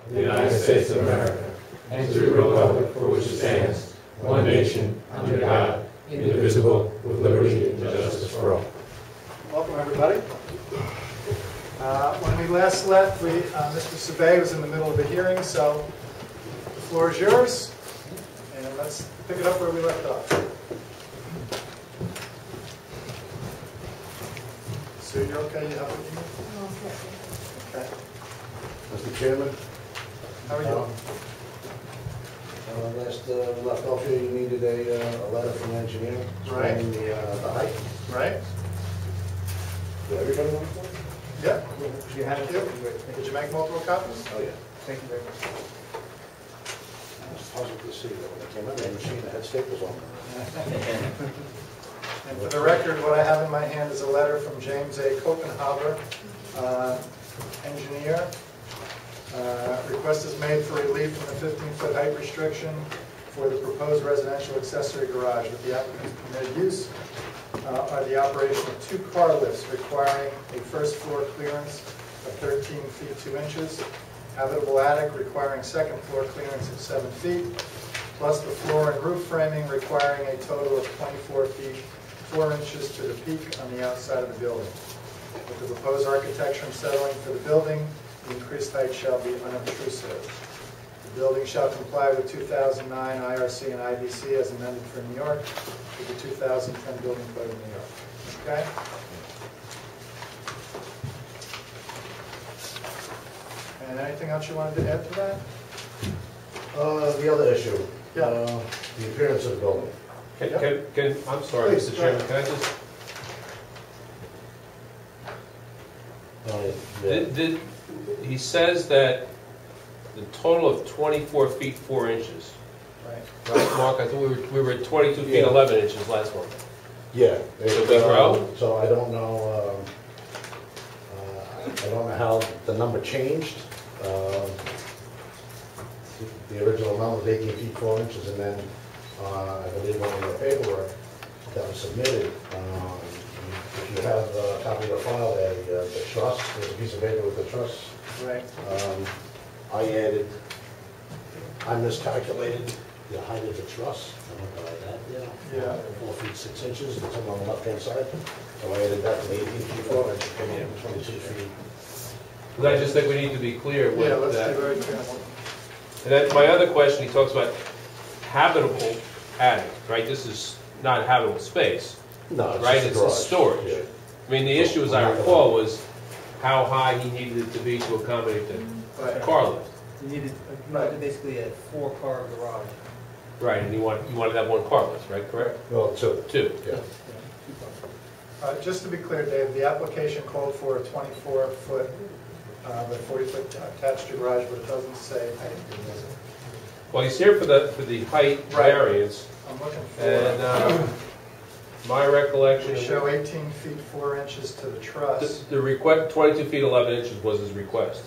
of the United States of America, and to the republic for which it stands, one nation, under God, indivisible, with liberty and justice for all. Welcome, everybody. When we last left, Mr. Sabay was in the middle of the hearing, so the floor is yours, and let's pick it up where we left off. So you're okay? You have what you need? Okay. Mr. Chairman, How are you? last left off here, you needed a letter from the engineer explaining the height. Right? Did everybody want one? Yeah. You have it? Did you make multiple copies? Oh, yeah. Thank you very much. I was puzzled to see that when I came out of the machine, it had staples on it. And for the record, what I have in my hand is a letter from James A. Kopenhaver, engineer. Request is made for relief from the 15-foot height restriction for the proposed residential accessory garage with the applicant's permitted use are the operation of 2 car lifts requiring a first floor clearance of 13 feet 2 inches, habitable attic requiring second floor clearance of 7 feet, plus the floor and roof framing requiring a total of 24 feet 4 inches to the peak on the outside of the building. With the proposed architecture and settling for the building, the increased height shall be unobtrusive. The building shall comply with 2009 IRC and IBC as amended for New York, with the 2010 Building Code of New York. Okay? And anything else you wanted to add to that? The other issue, Yeah. the appearance of the building. I'm sorry, Please, Mr. go Chairman, ahead. can I just, Yeah. he says that the total of 24 feet 4 inches. Right. Right, Mark? I thought we were at 22 feet Yeah. 11 inches last month. Yeah. So we grow? So I don't know, I don't know how the number changed. The original number was 18 feet 4 inches, and then I believe on the paperwork that was submitted, if you have a copy of the file, the truss, there's a piece of paper with the truss. Right. I miscalculated the height of the truss. I went by that, Yeah. 4 feet 6 inches, it's on the left-hand side. So I added that to the 18 feet 4 inches, came in at 22 feet. But I just think we need to be clear with Yeah, let's that. be very clear. And then my other question, he talks about habitable attic, right? This is not habitable space, No, it's right? just a It's a garage. storage. Yeah. I mean, the issue, as I recall, was how high he needed it to be to accommodate the Right. car lift. You needed basically a 4-car garage. Right, and you wanted to have 1 car lift, right? Correct? Well, 2. 2. Yeah. Just to be clear, Dave, the application called for a 24-foot, but 40-foot attached to garage, but it doesn't say height. Well, he's here for the height Right. variance, I'm looking for, and my recollection we is show 18 feet 4 inches to the truss. the request, 22 feet 11 inches was his request.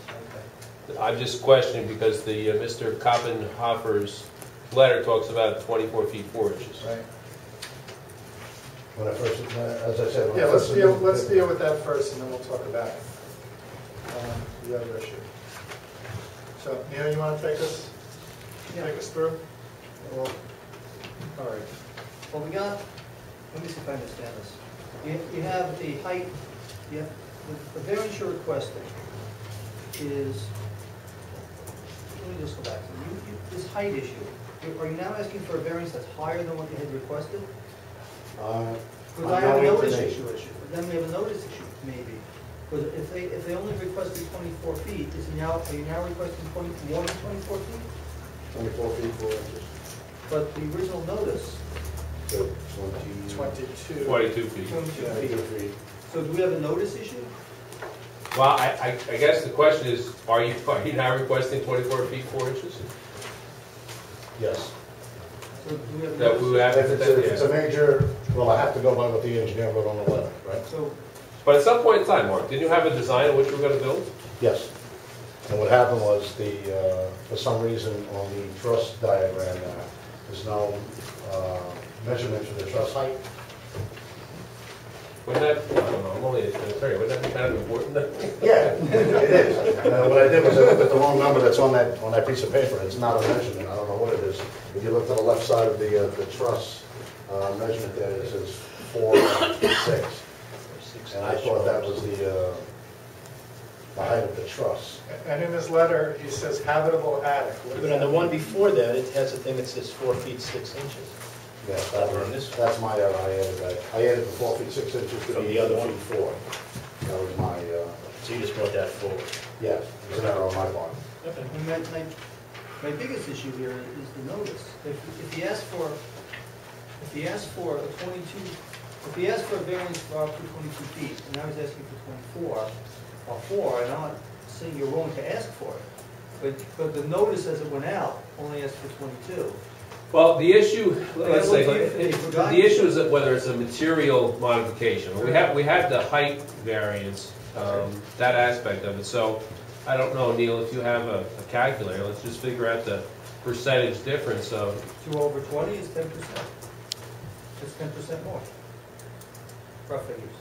Okay. I'm just questioning because the Mr. Koppenhofer's letter talks about 24 feet 4 inches. Right. When I first, as I said. when I Yeah, let's first deal submitted- with that first, and then we'll talk about the other issue. So, Neil, you want to take us through? Well, all right. Well, we got, let me see if I understand this. You have the height, you have, the variance you're requesting is, let me just go back. This height issue, are you now asking for a variance that's higher than what you had requested? Because I have a notice issue. Then we have a notice issue, maybe. Because if they only requested 24 feet, are you now requesting more than 24 feet? 24 feet 4 inches. But the original notice, So 22. 22 feet. 22 feet. feet. So do we have a notice issue? Well, I guess the question is, are you now requesting 24 feet 4 inches? Yes. So do we have a That we would notice? have If it's a major, well, I have to go by what the engineer wrote on the letter, right? So, But at some point in time, Mark, didn't you have a design of what you were going to build? Yes. And what happened was for some reason on the truss diagram, there's no measurement for the truss height. Wouldn't that, I don't know, I'm only an attorney, wouldn't that be kind of important? Yeah, it is. What I did was I looked at the wrong number that's on that piece of paper. It's not a measurement. I don't know what it is. If you look to the left side of the truss measurement there, it says 4'6". And I thought that was the height of the truss. And in his letter, he says habitable attic. What does But on that the one mean? before that, it has a thing that says 4 feet 6 inches. Yes, Over on this that's my error. I added that. I added the 4 feet 6 inches to From be the other 4 one? feet 4. That was my, So you just brought that forward. yes, it was an error on my part. Okay. And my biggest issue here is the notice. If he asked for a 22, if he asked for a variance for up to 22 feet, and I was asking for 24 or 4, and I'm not saying you're wrong to ask for it, but the notice as it went out only asked for 22. Well, the issue, let's say, Yeah, the issue is that whether it's a material modification. We have the height variance, that aspect of it. So I don't know, Neil, if you have a calculator, let's just figure out the percentage difference of, 2 over 20 is 10%. It's 10% more. Rough figures.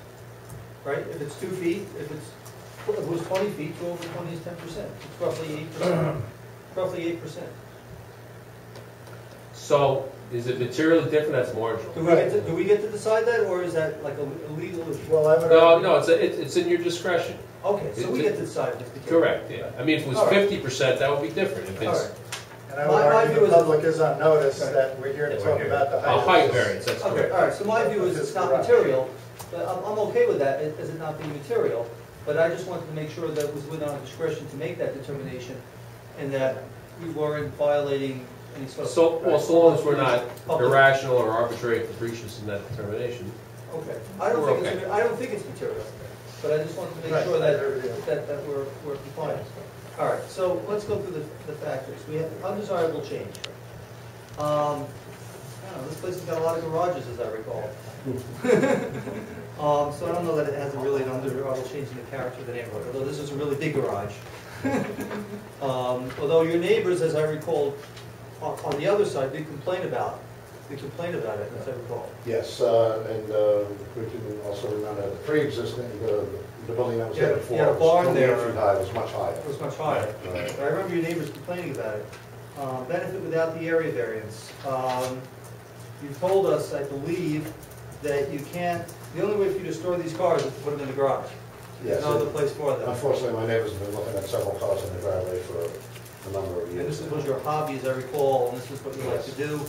Right? If it's 2 feet, if it was 20 feet, 2 over 20 is 10%. It's roughly 8%. Roughly 8%. so is it materially different? That's marginal. Do we get to decide that, or is that like a legal issue? Well, I would No, it's in your discretion. Okay, so we get to decide if it's material. Correct, yeah. I mean, if it was All right. 50%, that would be different. If All it's right. And I would My argue view the is- public is on notice Right. that we're here to Yeah, talk we're here. about the height. a of height this. variance, that's Okay, correct. all right, so my view is it's not material, but I'm okay with that, as it not being material, but I just wanted to make sure that it was within our discretion to make that determination, and that we weren't violating any sort of... So long as we're not Public- irrational or arbitrary and capricious in that determination. Okay, We're okay. I don't think it's material, but I just wanted to make Right, sure I agree with you. that we're compliant. All right, so let's go through the factors. We have undesirable change. I don't know, this place has got a lot of garages, as I recall. So I don't know that it has a really an undesirable change in the character of the neighborhood, although this is a really big garage. Although your neighbors, as I recall, on the other side, did complain about it, as I recall. Yes, and we can also remember the pre-existing, the building that was there before. You had a barn was 28 there. feet high, was much higher. It was much higher. Right. I remember your neighbors complaining about it. Benefit without the area variance. You told us, I believe, that you can't, the only way for you to store these cars is to put them in the garage. There's Yes, no other place for them. unfortunately, my neighbors have been looking at several cars in the driveway for a number of And years. this was your hobby, as I recall, and this is what you like to do.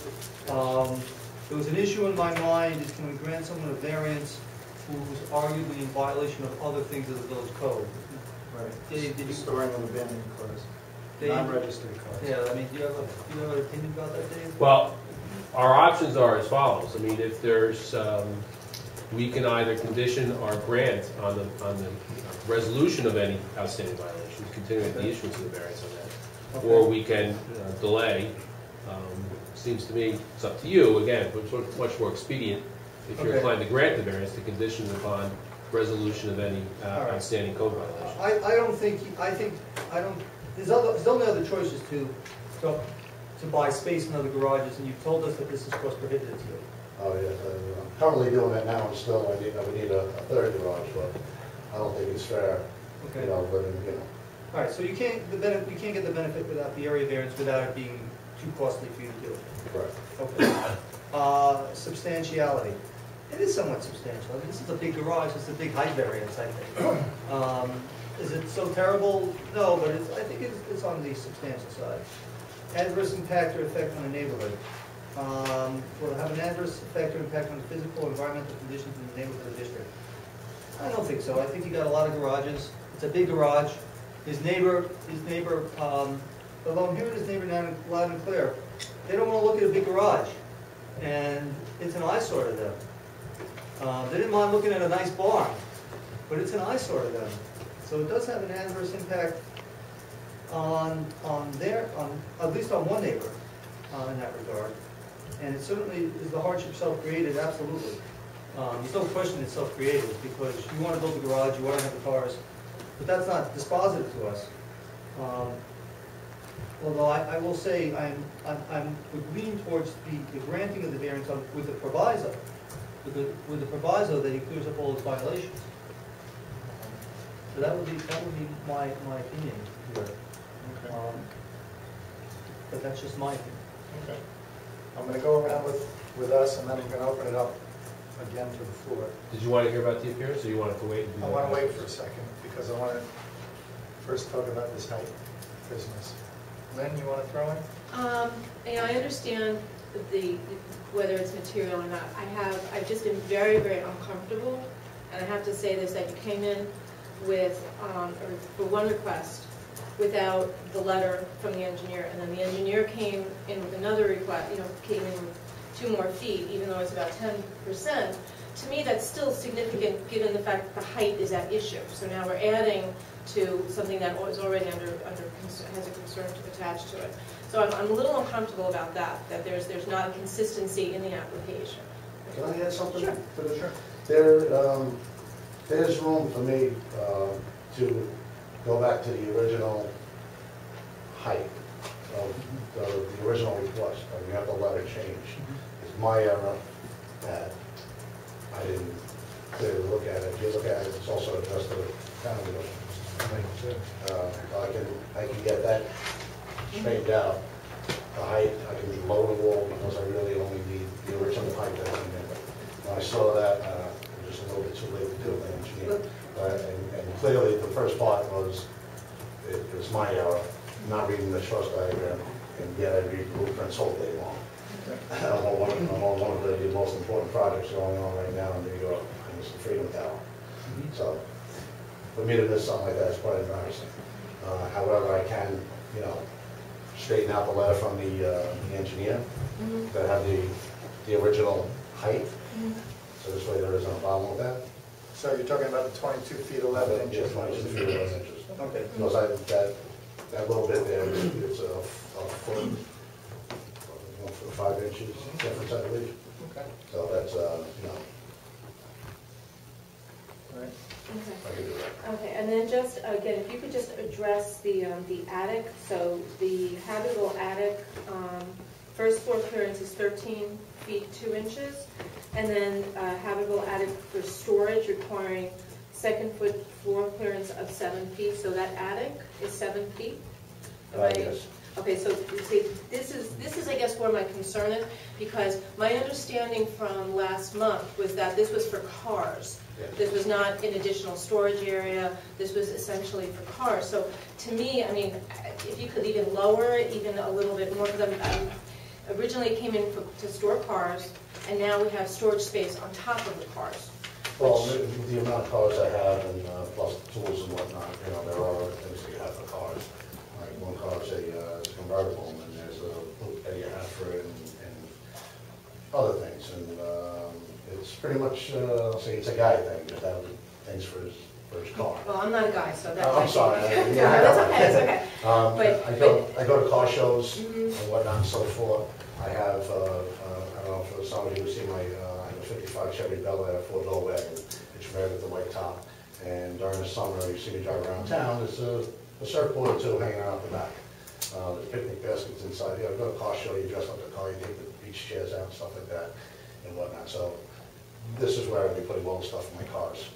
There was an issue in my mind, is can we grant someone a variance who was arguably in violation of other things of the village code? Right. Did you, Storing and abandoning cars, Dave? non-registered cars. Yeah, I mean, do you have an opinion about that, Dave? Well, our options are as follows. I mean, if there's, we can either condition or grant on the resolution of any outstanding violations, continuing the issuance of the variance on that. Okay. Or we can delay. Seems to me, it's up to you, again, but it's much more expedient if you're Okay. inclined to grant the variance to condition upon resolution of any All right. outstanding code violation. I don't, there's only other choices to buy space in other garages, and you've told us that this is cost prohibitive to you. Oh, yes, I'm currently doing it now, and still, we need a third garage, but I don't think it's fair, Okay. you know, living, you know. All right, so you can't get the benefit without the area variance without it being too costly for you to do it. Correct. Okay. Substantiality. It is somewhat substantial. I mean, this is a big garage, it's a big height variance, I think. Is it so terrible? No, but I think it's on the substantial side. Adverse impact or effect on the neighborhood. Will it have an adverse effect or impact on the physical or environmental conditions in the neighborhood or district? I don't think so. I think you got a lot of garages. It's a big garage. His neighbor, although I'm hearing his neighbor now loud and clear, they don't want to look at a big garage. And it's an eyesore to them. They didn't mind looking at a nice barn, but it's an eyesore to them. So it does have an adverse impact on at least on one neighbor in that regard. And it certainly is the hardship self-created, absolutely. There's no question it's self-created, because you want to build a garage, you want to have the cars, but that's not dispositive to us. Although I will say would lean towards the granting of the variance with the proviso with the proviso that he clears up all his violations. So that would be my opinion here. Okay. But that's just my opinion. Okay. I'm going to go around with us, and then I'm going to open it up again to the floor. Did you want to hear about the appearance, or you wanted to wait? And do I that? want to wait for a second, because I want to first talk about this height business. Lynn, you want to throw in? I understand whether it's material or not. I've just been very, very uncomfortable, and I have to say this, that you came in with, for one request, without the letter from the engineer, and then the engineer came in with another request, came in with 2 more feet, even though it's about 10%. To me, that's still significant, given the fact that the height is at issue. So now we're adding to something that was already has a concern attached to it. So I'm a little uncomfortable about that there's not a consistency in the application. Can I add something? Sure. To this? There's room for me to go back to the original height of the original request. We have the letter change. It's my error that I didn't clearly look at it. If you look at it, it's also addressed to the county. I can get that straightened out. The height, I can lower the wall because I really only need the original height that I needed. When I saw that, it was just a little bit too late to do it, engineer. And clearly, the first part was, it was my error, not reading the truss diagram, and yet I read blueprints all day long. I'm on one of the most important projects going on right now in New York, and it's the Freedom Tower. So, for me to miss something like that is quite embarrassing. However, I can, straighten out the letter from the engineer that had the original height. So this way there isn't a problem with that. So you're talking about the 22 feet 11 inches? Yes, 22 feet 11 inches. Okay. Because that little bit there, it's a foot, 5 inches difference, I believe. Okay. So that's, All right. I can do that. Okay, and then just, again, if you could just address the attic. So the habitable attic, first floor clearance is 13 feet 2 inches, and then habitable attic for storage requiring second floor clearance of 7 feet. So that attic is 7 feet? Yes. Okay, so see, this is I guess where my concern is, because my understanding from last month was that this was for cars. Yes. This was not an additional storage area. This was essentially for cars. So to me, I mean, if you could even lower it even a little bit more, because I originally came in to store cars, and now we have storage space on top of the cars. Well, the amount of cars I have, and plus tools and whatnot, there are other things that you have for cars. Like one car is a convertible, and there's a little petty you have for it, and other things. And it's pretty much, I'll say it's a guy thing, just having things for his car. Well, I'm not a guy, so that's... I'm sorry. No, that's okay, that's okay. I go to car shows and whatnot and so forth. I have, I don't know if somebody who's seen I have a 55 Chevy Bel Air 4-door wagon. It's red with the white top. And during the summer, you see me drive around town, there's a surfboard or two hanging out the back. There's picnic baskets inside. You go to a car show, you dress up the car, you take the beach chairs out and stuff like that and whatnot. So this is where I'd be putting all the stuff in my cars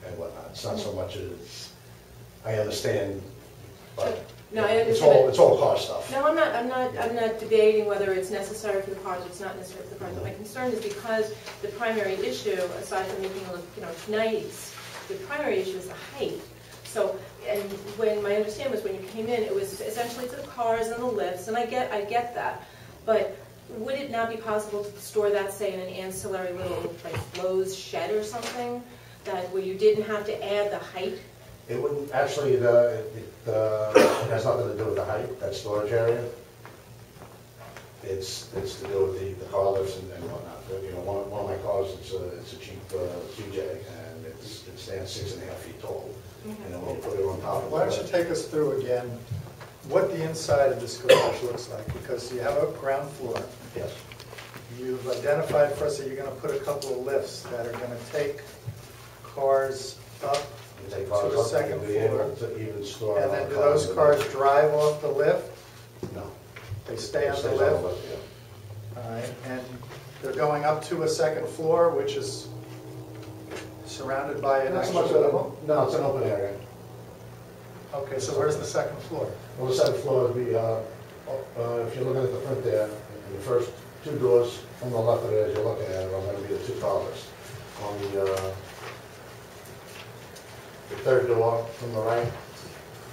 and whatnot. It's not so much as, I understand, but No, it's all car stuff. No, I'm not debating whether it's necessary for the cars or it's not necessary for the cars. But my concern is because the primary issue, aside from making it look, nice, the primary issue is the height. So, and when my understanding was when you came in, it was essentially for the cars and the lifts, and I get that. But would it not be possible to store that, say, in an ancillary little like Lowe's shed or something, where you didn't have to add the height? It wouldn't, actually, it has nothing to do with the height, that storage area. It's to do with the car lifts and whatnot. One of my cars, it's a cheap CJ, and it stands 6.5 feet tall. And then when you put it on top of it. Why don't you take us through again what the inside of this garage looks like? Because you have a ground floor. Yes. You've identified for us that you're going to put a couple of lifts that are going to take cars up You take to cars a up, second you'll be able floor. to even store. And then do those cars drive off the lift? No. They stay on the Stays lift? yeah. And they're going up to a second floor, which is surrounded by an Not so extra... much of no, it's an open area. Okay, so where's the second floor? On the second floor would be, if you're looking at the front there, the first two doors on the left of it as you're looking at it are going to be the two toilets. On the third door from the right,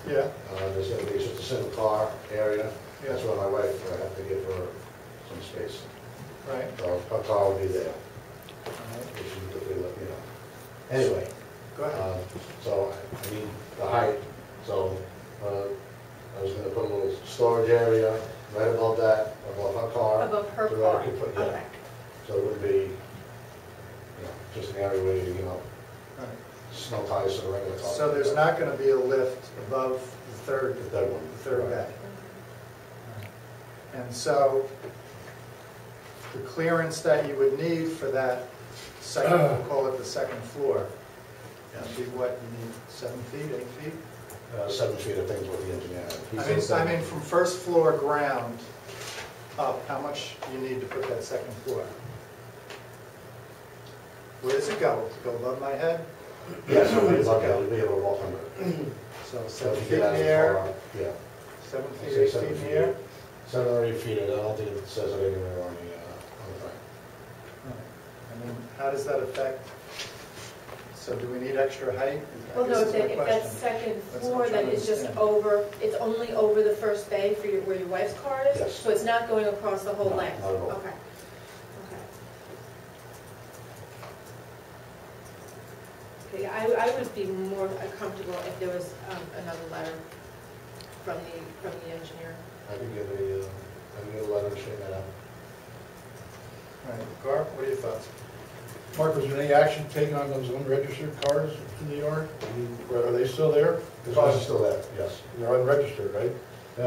Yeah, there's going to be just a single car area. Yeah. That's where my wife, I have to give her some space. right. So her car will be there. All right. If she could be, you know. Anyway, Go ahead. so, I mean, the height, so, I was gonna put a little storage area right above that, above her car. Above her so that I car, could put- yeah. okay. So it would be, you know, just an area where, you know, All right. snow tires to the regular car. So there's not going to be a lift above the third The third one. bed. And so the clearance that you would need for that second, we'll call it the second floor, would be what, you need 7 feet, 8 feet? 7 feet, I think is what the engineer had. He I said mean, seven. from first floor ground up, how much you need to put that second floor? Where does it go? Does it go above my head? Yeah, so Where we'd does it love go? to be able to walk under it. So So 7 if you feet in get out the as air, far, yeah. 7 I'd feet, say 8 feet 7 in the feet. air? 7 or 8 feet, I don't think it says it anywhere on the thing. I mean, how does that affect, so do we need extra height? I Well, guess no, is my if that question. second That's what floor, I'm then trying to it's just understand. over, it's only over the first bay for your, where your wife's car is? Yes. So it's not going across the whole No, length? not at all. Okay. Okay, I would be more comfortable if there was another letter from the engineer. I can get a letter to straighten that out. All right, Gar, what are your thoughts? Mark, was there any action taken on those unregistered cars in the yard? I mean, are they still there? The cars are still there, yes. They're unregistered, right? 3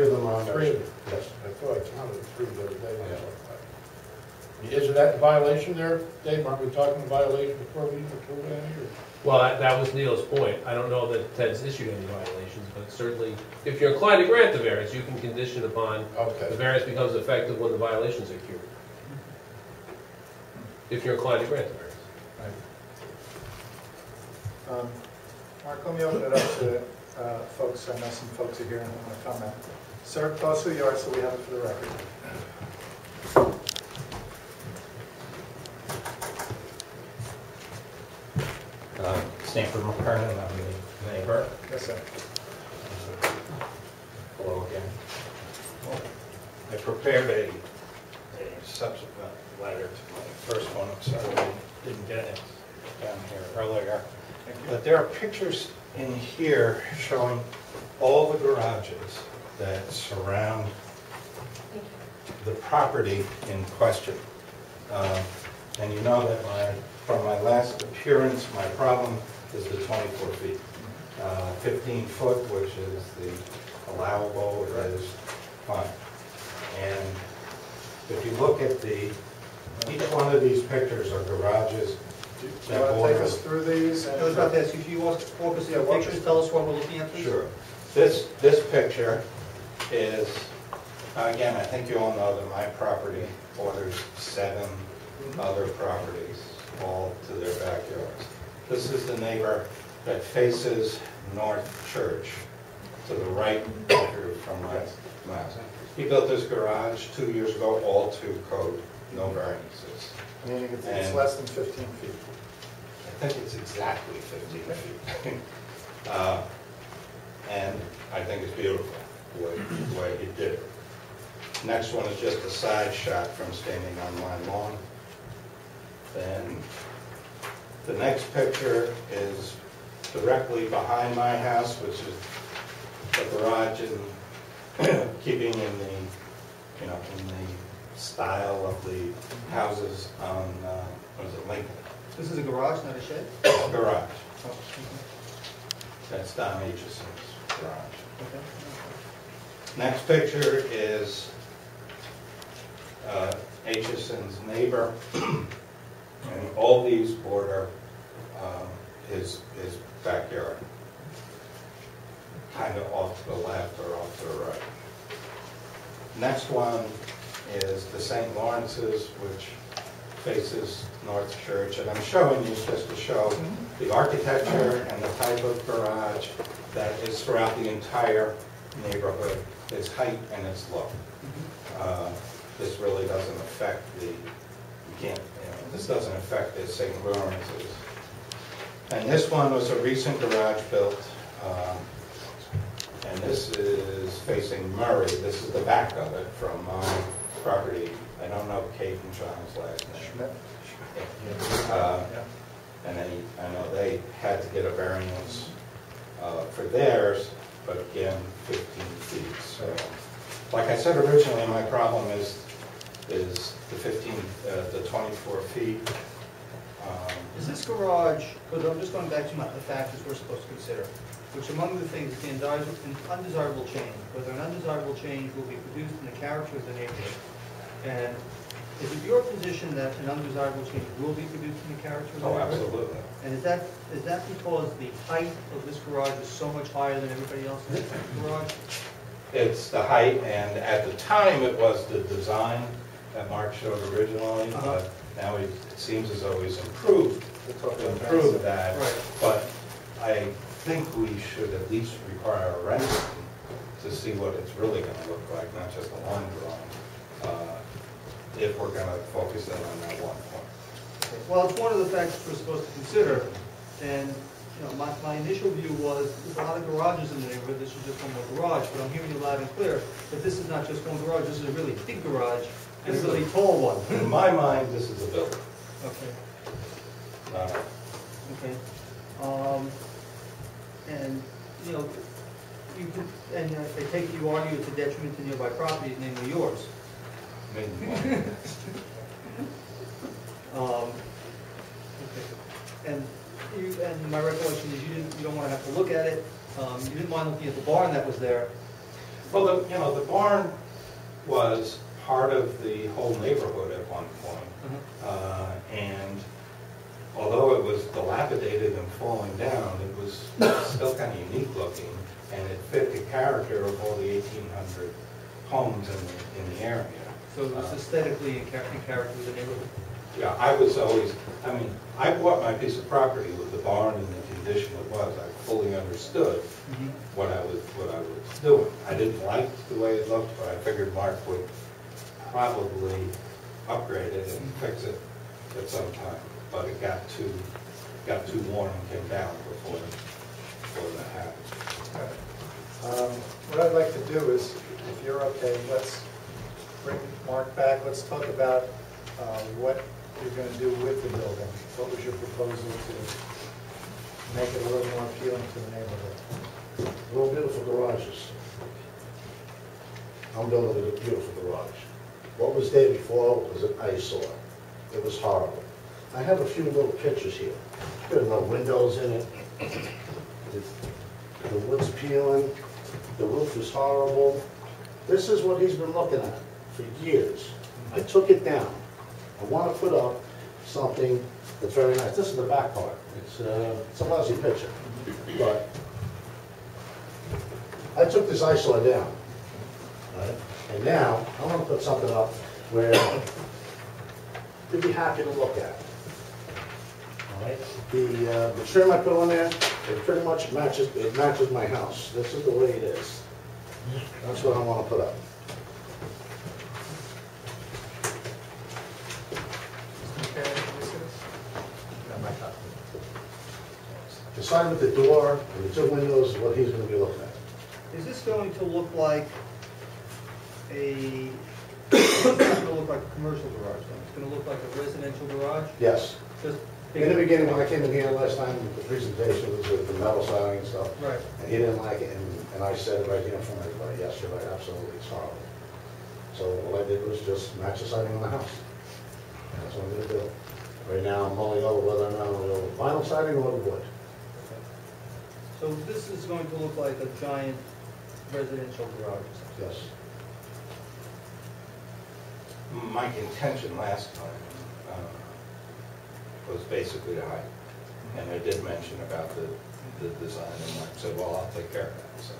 of them are. Three. Yes. I thought I counted 3 the other day. Isn't that in violation there, Dave? Aren't we talking violation before we even approve anything? Well, that was Neil's point. I don't know that Ted's issued any violations, but certainly, if you're inclined to grant the variance, you can condition upon the Okay. variance becomes effective when the violations are cured. If you're inclined to grant the variance. Mark, let me open it up to folks. I know some folks are here and want to comment. Sir, tell us who you are so we have it for the record. Stanford McKernan, I'm the neighbor. Yes, sir. Hello again. I prepared a subsequent letter to my first one, I'm sorry I didn't get it down here earlier. But there are pictures in here showing all the garages that surround the property in question. And you know that from my last appearance, my problem is the 24 feet. 15 foot, which is the allowable, is fine. And if you look at each one of these pictures are garages Do you that want to border. take us through these? I was about to ask, if you walk us through the pictures, tell us what we're looking at, please. Sure. This picture is, again, I think you all know that my property borders 7 other properties, all to their backyards. This is the neighbor that faces North Church, to the right from my house. He built this garage 2 years ago, all to code, no variances. Meaning it's And- less than 15 feet. I think it's exactly 15 feet. And I think it's beautiful, the way he did it. Next one is just a side shot from standing on my lawn. Then the next picture is directly behind my house, which is the garage and keeping in the, in the style of the houses on, what is it, Lincoln? This is a garage, not a shed? Garage. Oh, okay. That's Don Aitchison's garage. Okay. Next picture is Aitchison's neighbor, and all these border his backyard, kind of off to the left or off to the right. Next one is the St. Lawrence's, which faces North Church. And I'm showing you just to show the architecture and the type of garage that is throughout the entire neighborhood, its height and its look. This really doesn't affect this doesn't affect the St. Lawrence's. And this one was a recent garage built, and this is facing Murray. This is the back of it from my property. I don't know Kate and John's last name. And I know they had to get a variance for theirs, but again, 15 feet. So, like I said originally, my problem is the 24 feet. Is this garage, because I'm just going back to the factors we're supposed to consider, which among the things is the undesirable change, whether an undesirable change will be produced in the character of the neighborhood. And is it your position that an undesirable change will be produced in the character of the neighborhood? Absolutely. And is that because the height of this garage is so much higher than everybody else's garage? It's the height, and at the time it was the design that Mark showed originally, but now it seems as though he's improved that. Right. But I think we should at least require a rendering to see what it's really going to look like, not just a line drawing, if we're going to focus in on that one point. Well, it's one of the factors we're supposed to consider, and my initial view was there's a lot of garages in the neighborhood, this is just one more garage, but I'm hearing you loud and clear that this is not just one garage, this is a really big garage and a really tall one. In my mind, this is a building. Okay. Okay. And, you could, and I take it you argue it's a detriment to nearby properties, namely yours. Maybe. Okay. And my recollection is you don't want to have to look at it. You didn't mind looking at the barn that was there. Well, the barn was part of the whole neighborhood at one point. And although it was dilapidated and falling down, it was still kind of unique looking, and it fit the character of all the 1,800 homes in the area. So it was aesthetically in character with the neighborhood? Yeah, I bought my piece of property with the barn in the condition it was. I fully understood what I was doing. I didn't like the way it looked, but I figured Mark would probably upgrade it and fix it at some time. But it got too worn and came down before that happened. What I'd like to do is, if you're okay, let's bring Mark back. Let's talk about what you're going to do with the building. What was your proposal to make it a little more appealing to the neighborhood? Real beautiful garages. I'm building a beautiful garage. What was there before was an eyesore. It was horrible. I have a few little pictures here. There's no windows in it. The wood's peeling. The roof is horrible. This is what he's been looking at for years. I took it down. I want to put up something that's very nice. This is the back part. It's a lousy picture. But I took this eyesore down. Right? And now I want to put something up where you'd be happy to look at. All right? The trim I put on there, it pretty much matches my house. This is the way it is. That's what I want to put up. The side with the door and the 2 windows is what he's going to be looking at. Is this going to look like it's going to look like a commercial garage, though? It's going to look like a residential garage? Yes. Just In the beginning, when I came in here last time, the presentation was with the metal siding and stuff. Right. And he didn't like it, and I said it right here in front of everybody, yes, you're right, absolutely, it's horrible. So all I did was just match the siding on the house. And that's what I'm going to do. Right now, I'm mulling over whether or not I'm going to go with vinyl siding or with wood. So this is going to look like a giant residential garage? Yes. My contention last time was basically the height. And I did mention about the design, and Mark said, well, I'll take care of that. So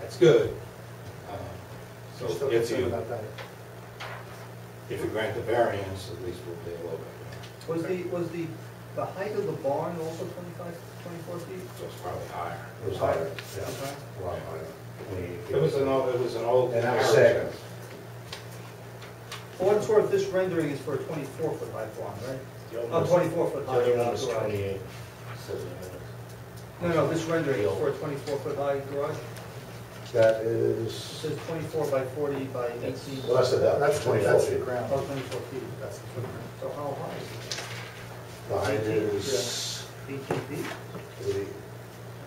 that's good. You're still if concerned you, about that? if you grant the variance, at least we'll be a little bit. Was the height of the barn also 24 feet? So it's probably higher. It was higher, Okay. yeah, a lot higher. It was an old. And that was marriage. second. For what it's worth, this rendering is for a 24-foot high barn, right? The other Oh, one was- 24-foot high. The other one was garage. 28. No, this rendering is for a 24-foot high garage. That It is, says 24 by 40 by 18. well, that's the, That's 24 the feet. ground. Oh, 24 feet. That's the footprint. So how high is it? The height is, 18 feet? the- 2 feet.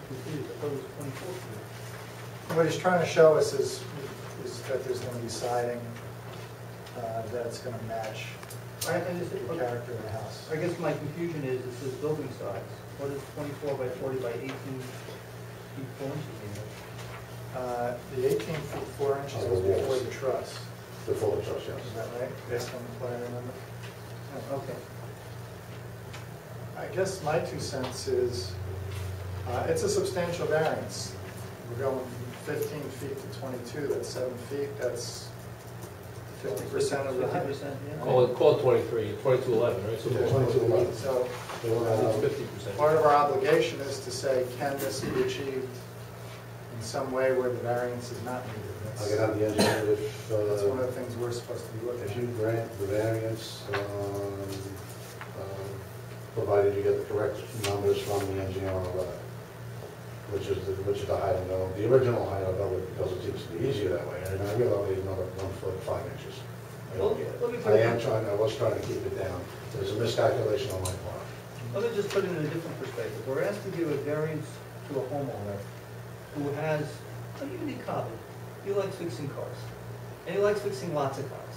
I thought it was 24 feet. What he's trying to show us is that there's going to be siding that's going to match I the character of the house. guess my confusion is, it says building size. What is 24 by 40 by 18 feet 4 inches mean? The 18 feet 4 inches was before the truss. before the truss, yes. Is that right? Based on the plan, remember? Oh, okay. I guess my 2 cents is, it's a substantial variance. We're going from 15 feet to 22, that's 7 feet, that's 50% of the height. 50%, yeah. Call it 23, 2211, right? So Yeah, 2211. So It's 50%. part of our obligation is to say, can this be achieved in some way where the variance is not needed? I'll get on the engineer if, That's one of the things we're supposed to be looking if at. you grant the variance, provided you get the correct numbers from the engineer on the letter, which is the height of the original height of it, because it seems to be easier that way, and I realize another 1 foot 5 inches. I don't get it. Let me put it- I was trying to keep it down. There's a miscalculation on my part. Let me just put it in a different perspective. We're asked to give a variance to a homeowner who has a unique hobby. He likes fixing cars, and he likes fixing lots of cars.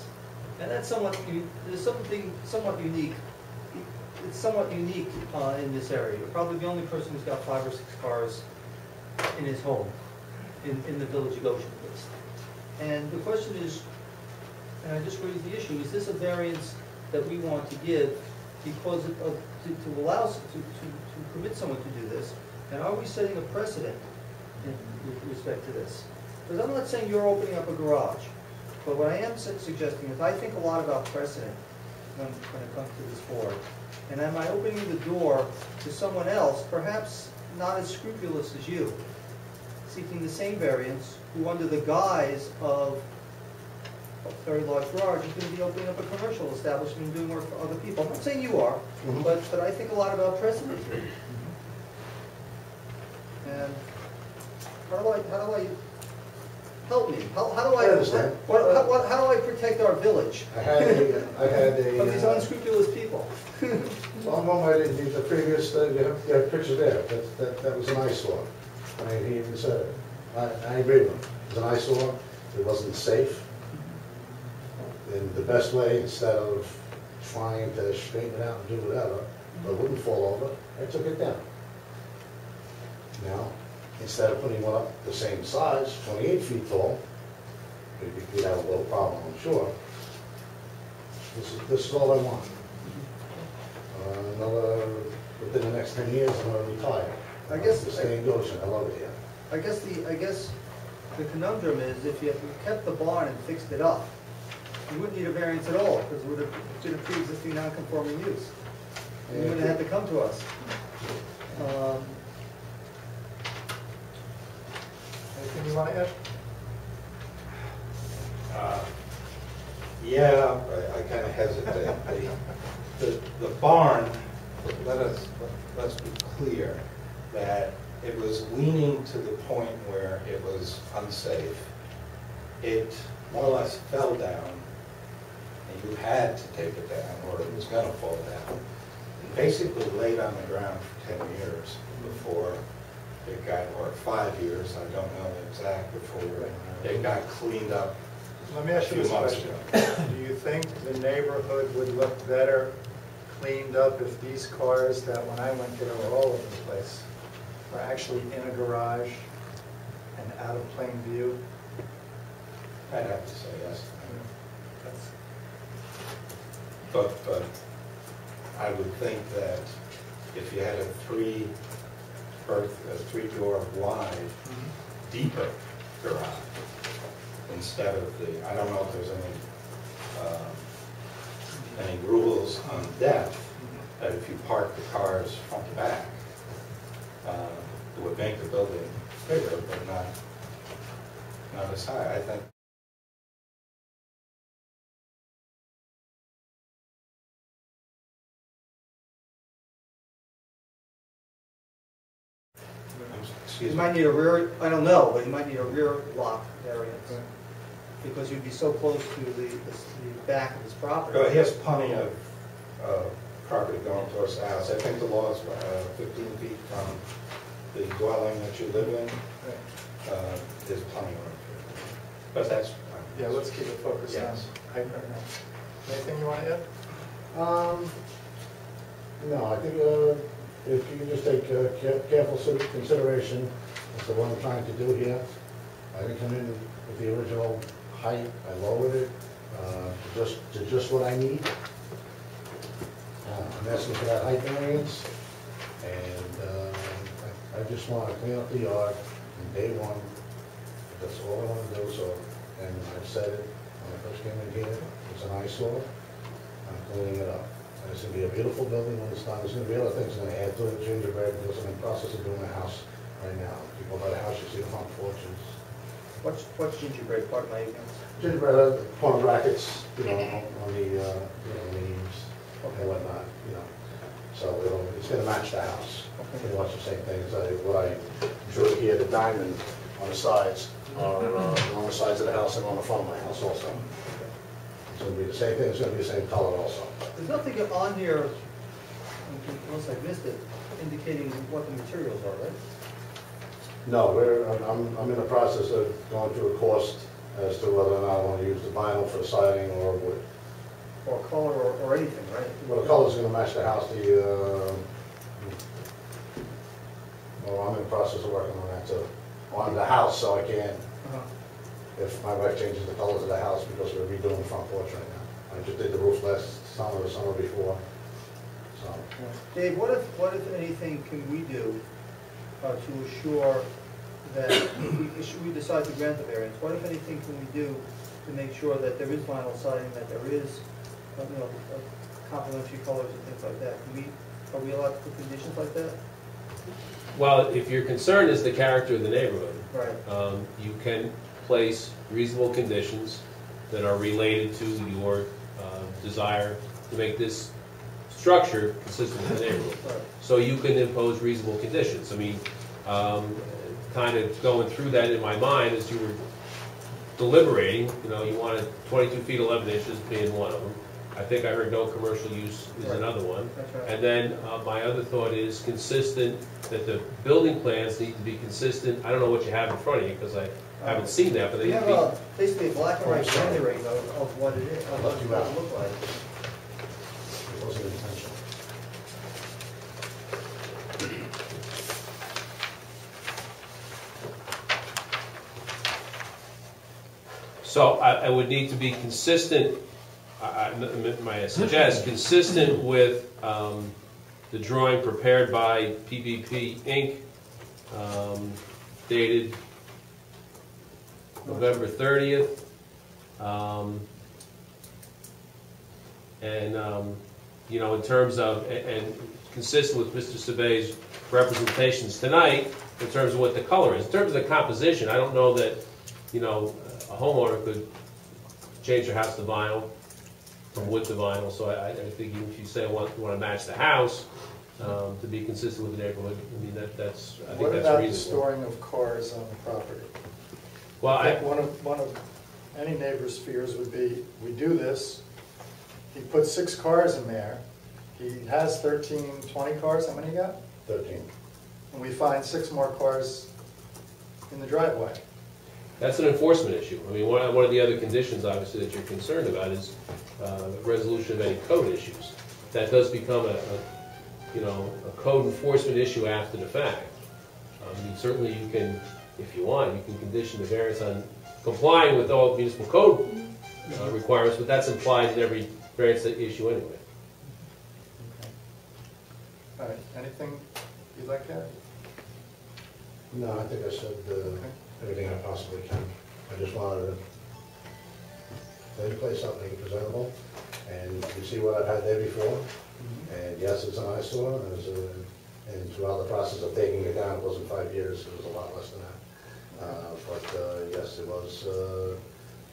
And that's there's something somewhat unique. It's somewhat unique in this area. You're probably the only person who's got 5 or 6 cars in his home, in the village of Goshen, at least. And the question is, and I just raised the issue, is this a variance that we want to give because to allow, to permit someone to do this? And are we setting a precedent with respect to this? Because I'm not saying you're opening up a garage, but what I am suggesting is I think a lot about precedent when it comes to this board. And am I opening the door to someone else, perhaps not as scrupulous as you, seeking the same variance, who under the guise of a very large garage is going to be opening up a commercial establishment and doing work for other people? I'm not saying you are, but I think a lot about precedent here. And how do I help me? How do I? I understand. How do I protect our village I had a. from these unscrupulous people? Well, I'm on the previous, you have pictures there, that was an eyesore. I mean, he even said it. I agree with him. It was an eyesore, it wasn't safe. In the best way, instead of trying to straighten it out and do whatever, but it wouldn't fall over, I took it down. Now, instead of putting one up the same size, 28 feet tall, we'd have a little problem, I'm sure. This is all I want. Within the next 10 years, I'm going to retire. I guess- To stay in Goshen, I love it here. I guess the conundrum is if you kept the barn and fixed it up, you wouldn't need a variance at all, because it would have been a pre-existing non-conforming use. And you wouldn't have had to come to us. Anything you want to add? Yeah, I kind of hesitate. The barn, let's be clear, that it was leaning to the point where it was unsafe. It more or less fell down, and you had to take it down, or it was going to fall down. It basically laid on the ground for 10 years before it got, or 5 years, I don't know the exact, before it got cleaned up. Let me ask you this question. Do you think the neighborhood would look better cleaned up if these cars that when I went there were all over the place were actually in a garage and out of plain view? I'd have to say yes. That's- But I would think that if you had a three-door wide, deeper garage, instead of I don't know if there's any rules on depth, that if you park the cars front to back, it would make the building bigger, but not as high, I think. Excuse You me. might need a rear, I don't know, but you might need a rear lock variance, because you'd be so close to the back of his property. He has plenty of property going towards the house. I think the law is 15 feet from the dwelling that you live in. There's plenty of room for it. But that's... Yeah, let's keep it focused on Yes. height right now. Anything you want to add? No, I think if you can just take careful consideration as to what I'm trying to do here. I didn't come in with the original height, I lowered it to just what I need. I'm asking for that height variance, and I just want to clean up the yard from day one. That's all I want to do, so, and I've said it when I first came in here, it's an eyesore, I'm cleaning it up. And it's going to be a beautiful building when it's done. There's going to be other things going to add to it, gingerbread, because I'm in the process of doing a house right now. If you go by the house, you see the front porches. What's gingerbread, part of my ignorance? Gingerbread, corner brackets, on the leaves and whatnot, So it's going to match the house. Pretty much the same thing as what I drew here, the diamond on the sides, on the sides of the house and on the front of my house also. It's going to be the same thing, it's going to be the same color also. There's nothing on here, unless I missed it, indicating what the materials are, right? No, I'm in the process of going through a cost as to whether or not I want to use the vinyl for the siding or wood. Or color or anything, right? Well, the color's going to match the house. Well, I'm in the process of working on that too. On the house, so I can, if my wife changes the colors of the house, because we're redoing the front porch right now. I just did the roof last summer, the summer before, so. Dave, what if anything can we do to assure that, should we decide to grant the variance, what if anything can we do to make sure that there is vinyl siding, that there is, complementary colors and things like that? Are we allowed to put conditions like that? Well, if your concern is the character of the neighborhood, Right. You can place reasonable conditions that are related to your desire to make this structure consistent with the neighborhood. Right. So you can impose reasonable conditions. I mean, kind of going through that in my mind as you were deliberating, you wanted 22 feet 11 inches being one of them. I think I heard no commercial use is another one. That's right. And then my other thought is consistent, that the building plans need to be consistent. I don't know what you have in front of you because I haven't seen that, but they We need to have be. basically a black and white rendering of what it is, of what it Well, look like. It wasn't intentional. So I would need to be consistent, I suggest, consistent with the drawing prepared by PVP Inc., dated November 30th. In terms of, and consistent with Mr. Sabay's representations tonight, in terms of what the color is. In terms of the composition, I don't know that, a homeowner could change their house to vinyl, from wood to vinyl, so I think even if you say you want to match the house, to be consistent with the neighborhood, I mean, I think that's reasonable. What about the storing of cars on the property? Well, I think one of any neighbor's fears would be, we do this, he puts 6 cars in there, he has 13, 20 cars, how many you got? 13. And we find 6 more cars in the driveway. that's an enforcement issue. I mean, one of the other conditions, obviously, that you're concerned about is resolution of any code issues. That does become a code enforcement issue after the fact. Certainly you can, if you want, you can condition the variance on complying with all municipal code requirements, but that's implied in every variance issue anyway. All right, anything you'd like to add? No, I think I said everything I possibly can. I just wanted to They place something presentable, and you see what I've had there before. And yes, it's an eyesore, and throughout the process of taking it down, it wasn't 5 years, it was a lot less than that. But yes, it was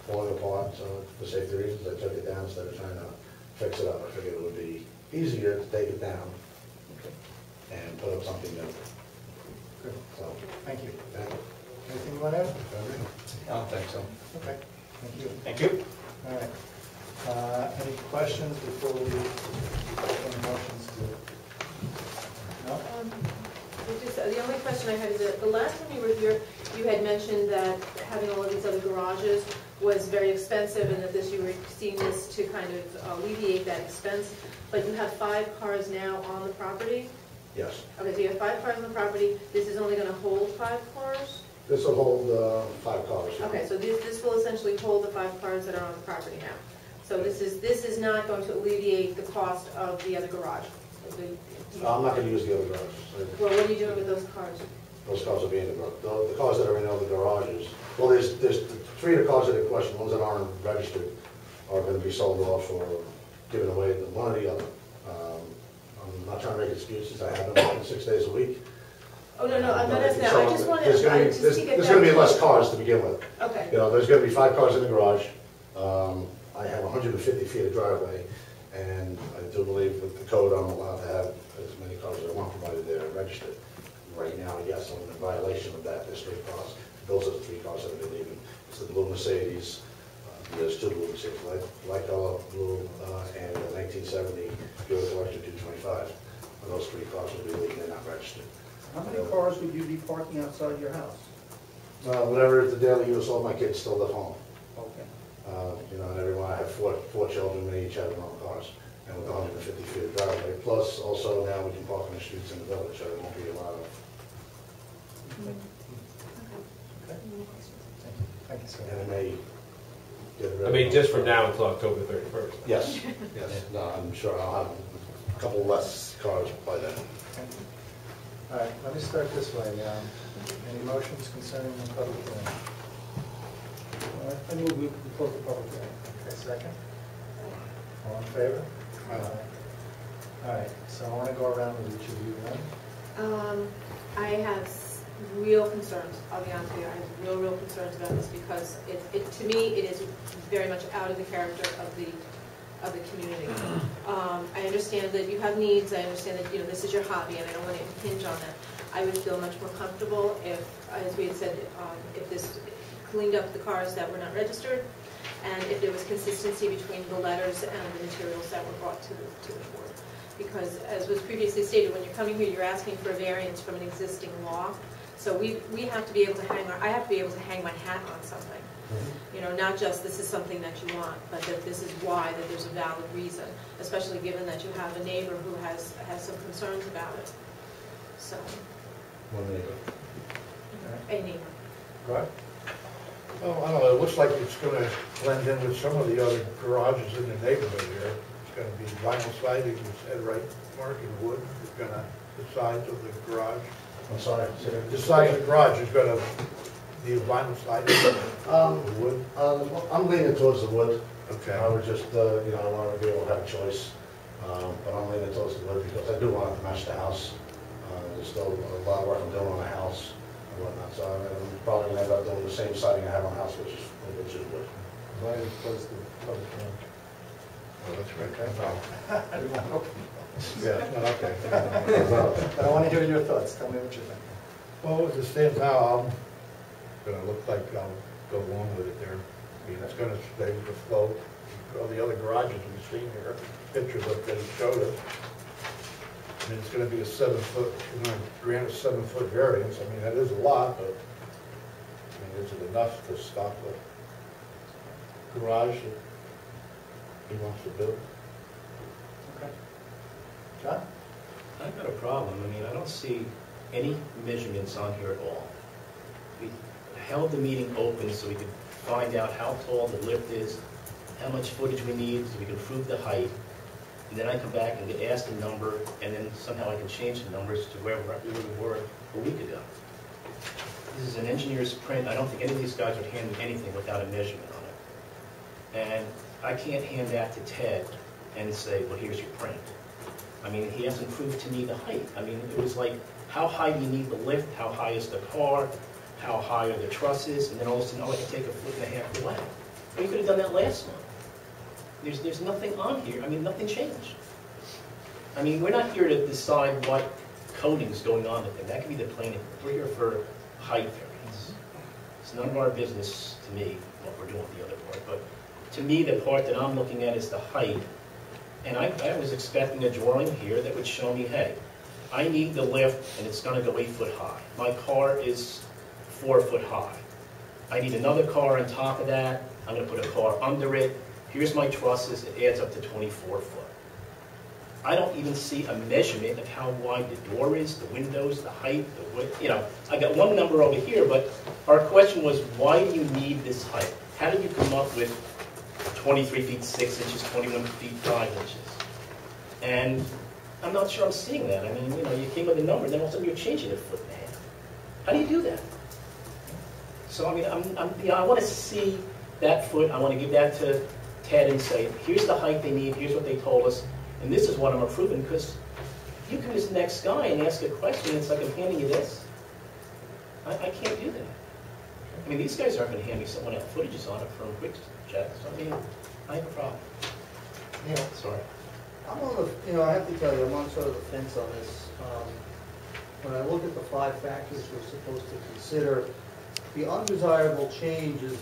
falling apart, so for safety reasons, I took it down instead of trying to fix it up. I figured it would be easier to take it down and put up something new. Good. So, Thank you. thank you. Anything you want to add? I don't think so. Okay, thank you. Thank you. All right. Any questions before we any motions to? No? The only question I had is that the last time you were here, you had mentioned that having all of these other garages was very expensive and that you were seeing this to kind of alleviate that expense. But you have 5 cars now on the property? Yes. Okay, so you have 5 cars on the property. This is only going to hold 5 cars? This will hold 5 cars. Okay, so this will essentially hold the 5 cars that are on the property now. So this is not going to alleviate the cost of the other garage? I'm not going to use the other garages. Well, what are you doing with those cars? Those cars will be in the garage. The cars that are in other garages, well, there's 3 of the cars that are in question, ones that aren't registered, are going to be sold off or given away, one or the other. I'm not trying to make excuses, I have them 6 days a week. Oh, no, I'm not asking that, I just wanted, There's going to be less cars to begin with. Okay. You know, there's going to be 5 cars in the garage. I have 150 feet of driveway, and I do believe with the code I'm allowed to have as many cars as I want provided they're registered. Right now, yes, I'm in violation of that. There's 3 cars. Those are the 3 cars that have been leaving. It's the blue Mercedes. There's 2 blue Mercedes, light color blue, and a 1970 Buick Electra 225. And those 3 cars will be leaving. They're not registered. How many cars would you be parking outside your house? Whatever is the daily use, all my kids still live home. Okay. You know, and everyone, I have 4 children, they each have their own cars, and with 150 feet of driveway. Plus, also now we can park in the streets in the village, so there won't be a lot of. Thank you, sir. And I may get rid of. I mean, just from now until October 31st. Yes, yes. No, I'm sure I'll have a couple less cars by then. Thank you. All right, let me start this way. Any motions concerning the public hearing? I move we close the public hearing. Okay, second? All in favor? All right, so I want to go around with each of you then. I have real concerns, I'll be honest with you, I have real concerns about this because to me, it is very much out of the character of the community. I understand that you have needs, I understand that, this is your hobby, and I don't want to impinge on that. I would feel much more comfortable if, as we had said, if this cleaned up the cars that were not registered, and if there was consistency between the letters and the materials that were brought to the board. Because, as was previously stated, when you're coming here, you're asking for a variance from an existing law. So we have to be able to I have to be able to hang my hat on something. Not just this is something that you want, but that this is why, that there's a valid reason, especially given that you have a neighbor who has some concerns about it. So, One neighbor. a neighbor. Right? Well, I don't know, it looks like it's gonna blend in with some of the other garages in the neighborhood here. It's gonna be vinyl siding, you said, right, Mark, in wood. It's gonna, the sides of the garage. I'm sorry. The size of the garage is gonna be vinyl siding, wood. I'm leaning towards the wood. Okay. I would just, I want to be able to have a choice, but I'm leaning towards the wood because I do want it to match the house. There's still a lot of work I'm doing on the house and whatnot, so I'm probably going to end up doing the same siding I have on the house, which is wood. Why we close the public hearing? Oh, that's right. I didn't want to open it. Yeah, okay. But I want to hear your thoughts. Tell me what you think. Well, as it stands now, I'm gonna look like I'll go along with it there. I mean, it's gonna stay with the flow. All the other garages we've seen here, pictures of that he showed us. I mean, it's gonna be a 7-foot, grant a 7-foot variance. I mean, that is a lot, but, I mean, is it enough to stop the garage that he wants to build? Okay. John? I've got a problem. I mean, I don't see any measurements on here at all. We held the meeting open so we could find out how tall the lift is, how much footage we need so we can prove the height. And then I come back and get asked a number, and then somehow I can change the numbers to where we were a week ago. This is an engineer's print. I don't think any of these guys would hand me anything without a measurement on it. And I can't hand that to Ted and say, well, here's your print. I mean, he hasn't proved to me the height. I mean, it was like, how high do you need the lift? How high is the car? How high are the trusses? And then all of a sudden, oh, I can take 1.5 foot away. Well, you could have done that last month. There's nothing on here. I mean, nothing changed. I mean, we're not here to decide what coating's going on with it. That could be the planning. We're here for height variance. It's none of our business, to me, what we're doing with the other part. But to me, the part that I'm looking at is the height. And I was expecting a drawing here that would show me, hey, I need the lift and it's going to go 8 foot high. My car is 4 foot high. I need another car on top of that. I'm going to put a car under it. Here's my trusses. It adds up to 24 foot. I don't even see a measurement of how wide the door is, the windows, the height, the width. You know, I got one number over here, but our question was, why do you need this height? How did you come up with 23 feet 6 inches, 21 feet 5 inches? And I'm not sure I'm seeing that. I mean, you know, you came with a number, then all of a sudden you're changing it 1.5 foot. How do you do that? So, I mean, you know, I want to see that foot. I want to give that to Ted and say, here's the height they need, here's what they told us, and this is what I'm approving, because you come as the next guy and ask a question, and it's like I'm handing you this. I can't do that. I mean, these guys aren't going to hand me someone else footages on it from quick checks. I mean, I have a problem. Yeah. Sorry. I'm on the, you know, I have to tell you, I'm on sort of the fence on this. When I look at the 5 factors we're supposed to consider, the undesirable change is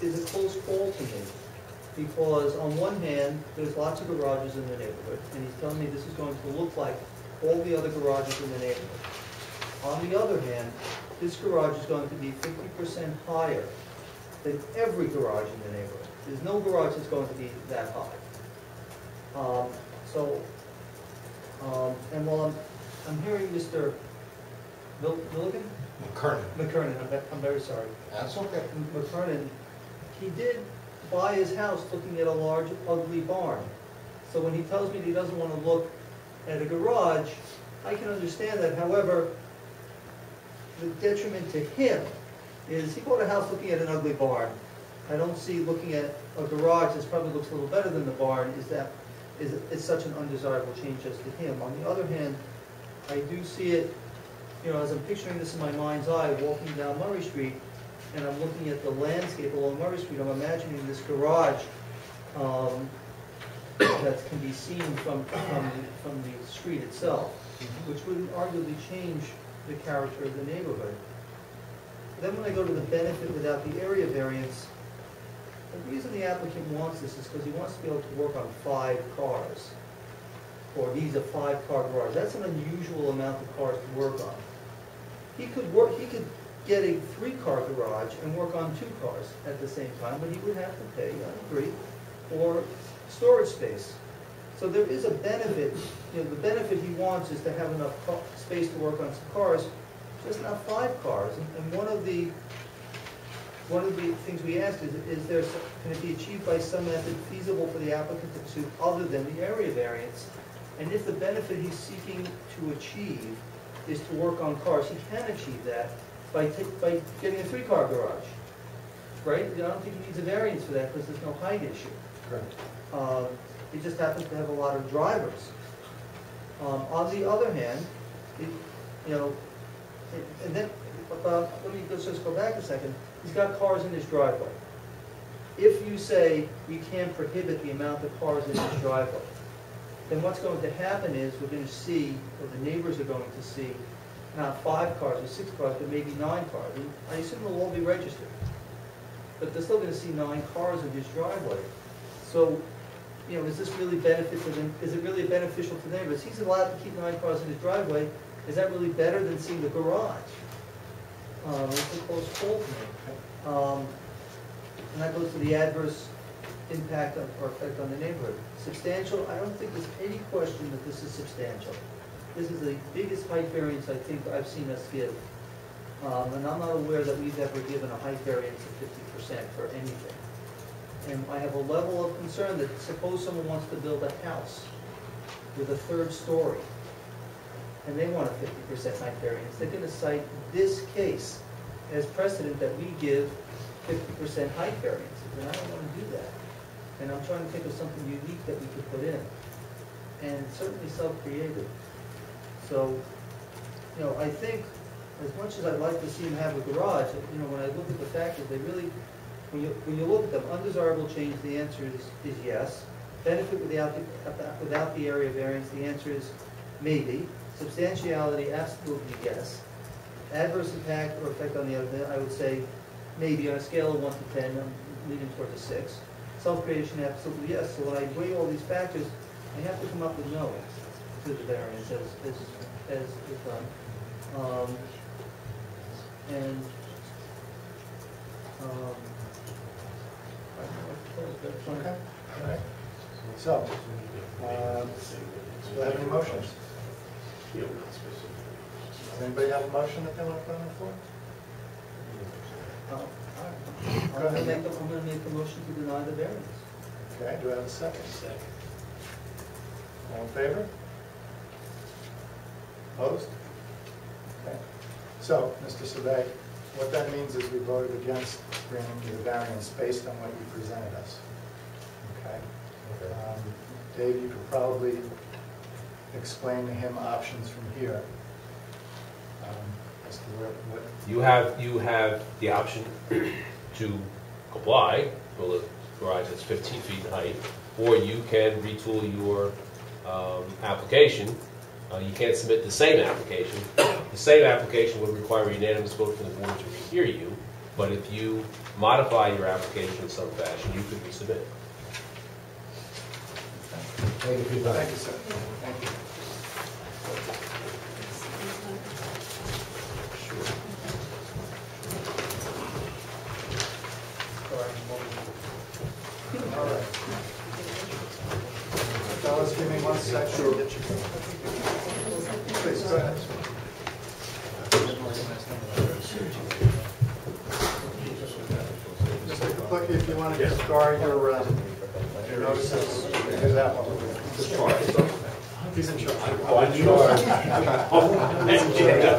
a close call to me. Because on one hand, there's lots of garages in the neighborhood, and he's telling me this is going to look like all the other garages in the neighborhood. On the other hand, this garage is going to be 50% higher than every garage in the neighborhood. There's no garage that's going to be that high. And while I'm hearing Mr. Milligan? McKernan, I'm very sorry. That's okay. McKernan, he did buy his house looking at a large, ugly barn. So when he tells me he doesn't want to look at a garage, I can understand that. However, the detriment to him is he bought a house looking at an ugly barn. I don't see looking at a garage that probably looks a little better than the barn is such an undesirable change just to him. On the other hand, I do see it, you know, as I'm picturing this in my mind's eye, walking down Murray Street, and I'm looking at the landscape along Murray Street, I'm imagining this garage that can be seen from the street itself, which would arguably change the character of the neighborhood. Then when I go to the benefit without the area variance, the reason the applicant wants this is because he wants to be able to work on 5 cars, or he's a 5-car garage. That's an unusual amount of cars to work on. He could get a 3-car garage and work on 2 cars at the same time, but he would have to pay, I agree, for storage space. So there is a benefit. You know, the benefit he wants is to have enough space to work on some cars, just not 5 cars. And one of the things we asked is there, can it be achieved by some method feasible for the applicant to pursue other than the area variance? And if the benefit he's seeking to achieve is to work on cars, he can achieve that by getting a 3-car garage, right? I don't think he needs a variance for that because there's no height issue. Correct. He just happens to have a lot of drivers. On the other hand, you know, and then let me just go back a second. He's got cars in his driveway. If you say we can't prohibit the amount of cars in his driveway, then what's going to happen is we're going to see, or the neighbors are going to see, not 5 cars or 6 cars, but maybe 9 cars. And I assume they'll all be registered. But they're still going to see 9 cars in his driveway. So, you know, is this really benefit to them? Is it really beneficial to neighbors? He's allowed to keep 9 cars in his driveway. Is that really better than seeing the garage? It's a close call to me. And that goes to the adverse impact or effect on the neighborhood. Substantial, I don't think there's any question that this is substantial. This is the biggest height variance I think I've seen us give. And I'm not aware that we've ever given a height variance of 50% for anything. And I have a level of concern that suppose someone wants to build a house with a 3rd story, and they want a 50% height variance. They're going to cite this case as precedent that we give 50% height variances, and I don't want to do that. And I'm trying to think of something unique that we could put in, and certainly self-created. So, you know, I think, as much as I'd like to see them have a garage, you know, when I look at the factors, they really, when you look at them, undesirable change, the answer is yes. Benefit without the area variance, the answer is maybe. Substantiality, absolutely yes. Adverse impact or effect on the other, I would say maybe on a scale of 1 to 10, I'm leaning towards a 6. Self-creation, absolutely yes. So when I weigh all these factors, I have to come up with no to the variance as done. Okay. All right. So, do I have any motions? Does anybody have a motion that they want to put on the floor? I'm going to make a motion to deny the variance. Okay, do I have a second? Second. All in favor? Opposed? Okay. So, Mr. Survey, what that means is we voted against granting you the variance based on what you presented us. Okay? Dave, you could probably explain to him options from here. As to what You have the option to comply, build a garage that's 15 feet in height, or you can retool your application. You can't submit the same application. The same application would require a unanimous vote from the board to rehear you, but if you modify your application in some fashion, you could resubmit. Thank you for your time. Thank you, sir. Thank you. All right. Fellas, give me 1 second. Sure. Get your... Please, go ahead. Mr. Kaplicki, if you want to discard your notices, do that one. He's in charge. Oh, I'm in charge.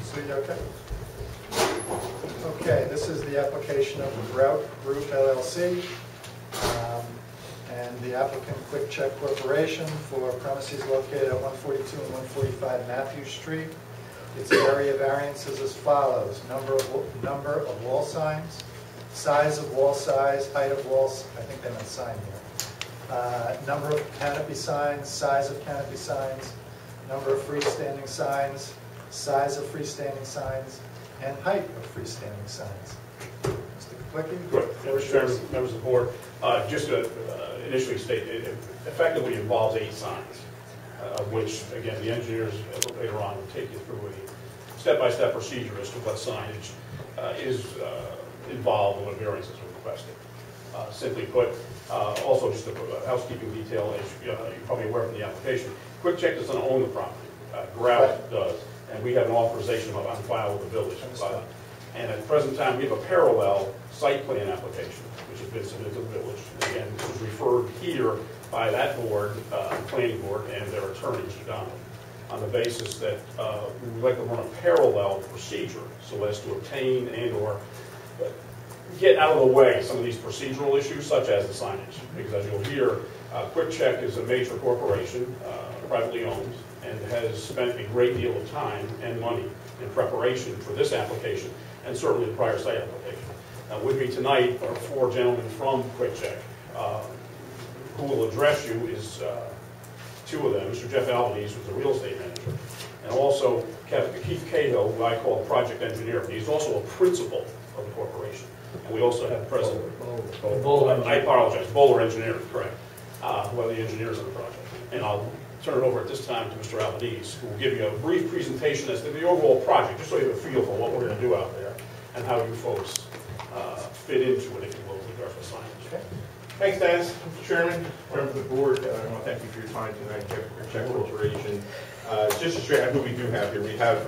So you okay? Okay, this is the application of the Grout Group LLC and the applicant Quick Check Corporation for premises located at 142 and 145 Matthew Street. Its area variances as follows: number of wall signs, size of wall size, height of walls. I think they meant sign here. Number of canopy signs, size of canopy signs, number of freestanding signs, size of freestanding signs, and height of freestanding signs. Mr. Kaplicki? Good. Mr. Chairman, members of the board, just to initially state, it effectively involves 8 signs, which, again, the engineers later on will take you through a step-by-step procedure as to what signage is involved and what variances are requested. Simply put, also just a housekeeping detail, as you're probably aware from the application, Quick Check doesn't own the property. Grout does, and we have an authorization on file with the village. And at the present time, we have a parallel site plan application, which has been submitted to the village. And again, this was referred here by that board, planning board, and their attorney, Donald, on the basis that we would like to run a parallel procedure so as to obtain and or get out of the way some of these procedural issues, such as the signage. Because as you'll hear, Quick Check is a major corporation, privately owned, and has spent a great deal of time and money in preparation for this application, and certainly the prior site application. With me tonight are 4 gentlemen from Quick Check. Who will address you is 2 of them, Mr. Jeff Albanese, who's the real estate manager, and also Keith Cahill, who I call project engineer. He's also a principal of the corporation. And we also have President I apologize, Bowler Engineering, correct, who are the engineers of the project. And I'll turn it over at this time to Mr. Albanese, who will give you a brief presentation as to the overall project, just so you have a feel for what we're going to do out there and how you folks fit into it, if you will, with regards to signage. Okay. Thanks, Dennis. Mr. Chairman, members of the board, I want to thank you for your time tonight. Check Corporation. Just to straighten out who we do have here, we have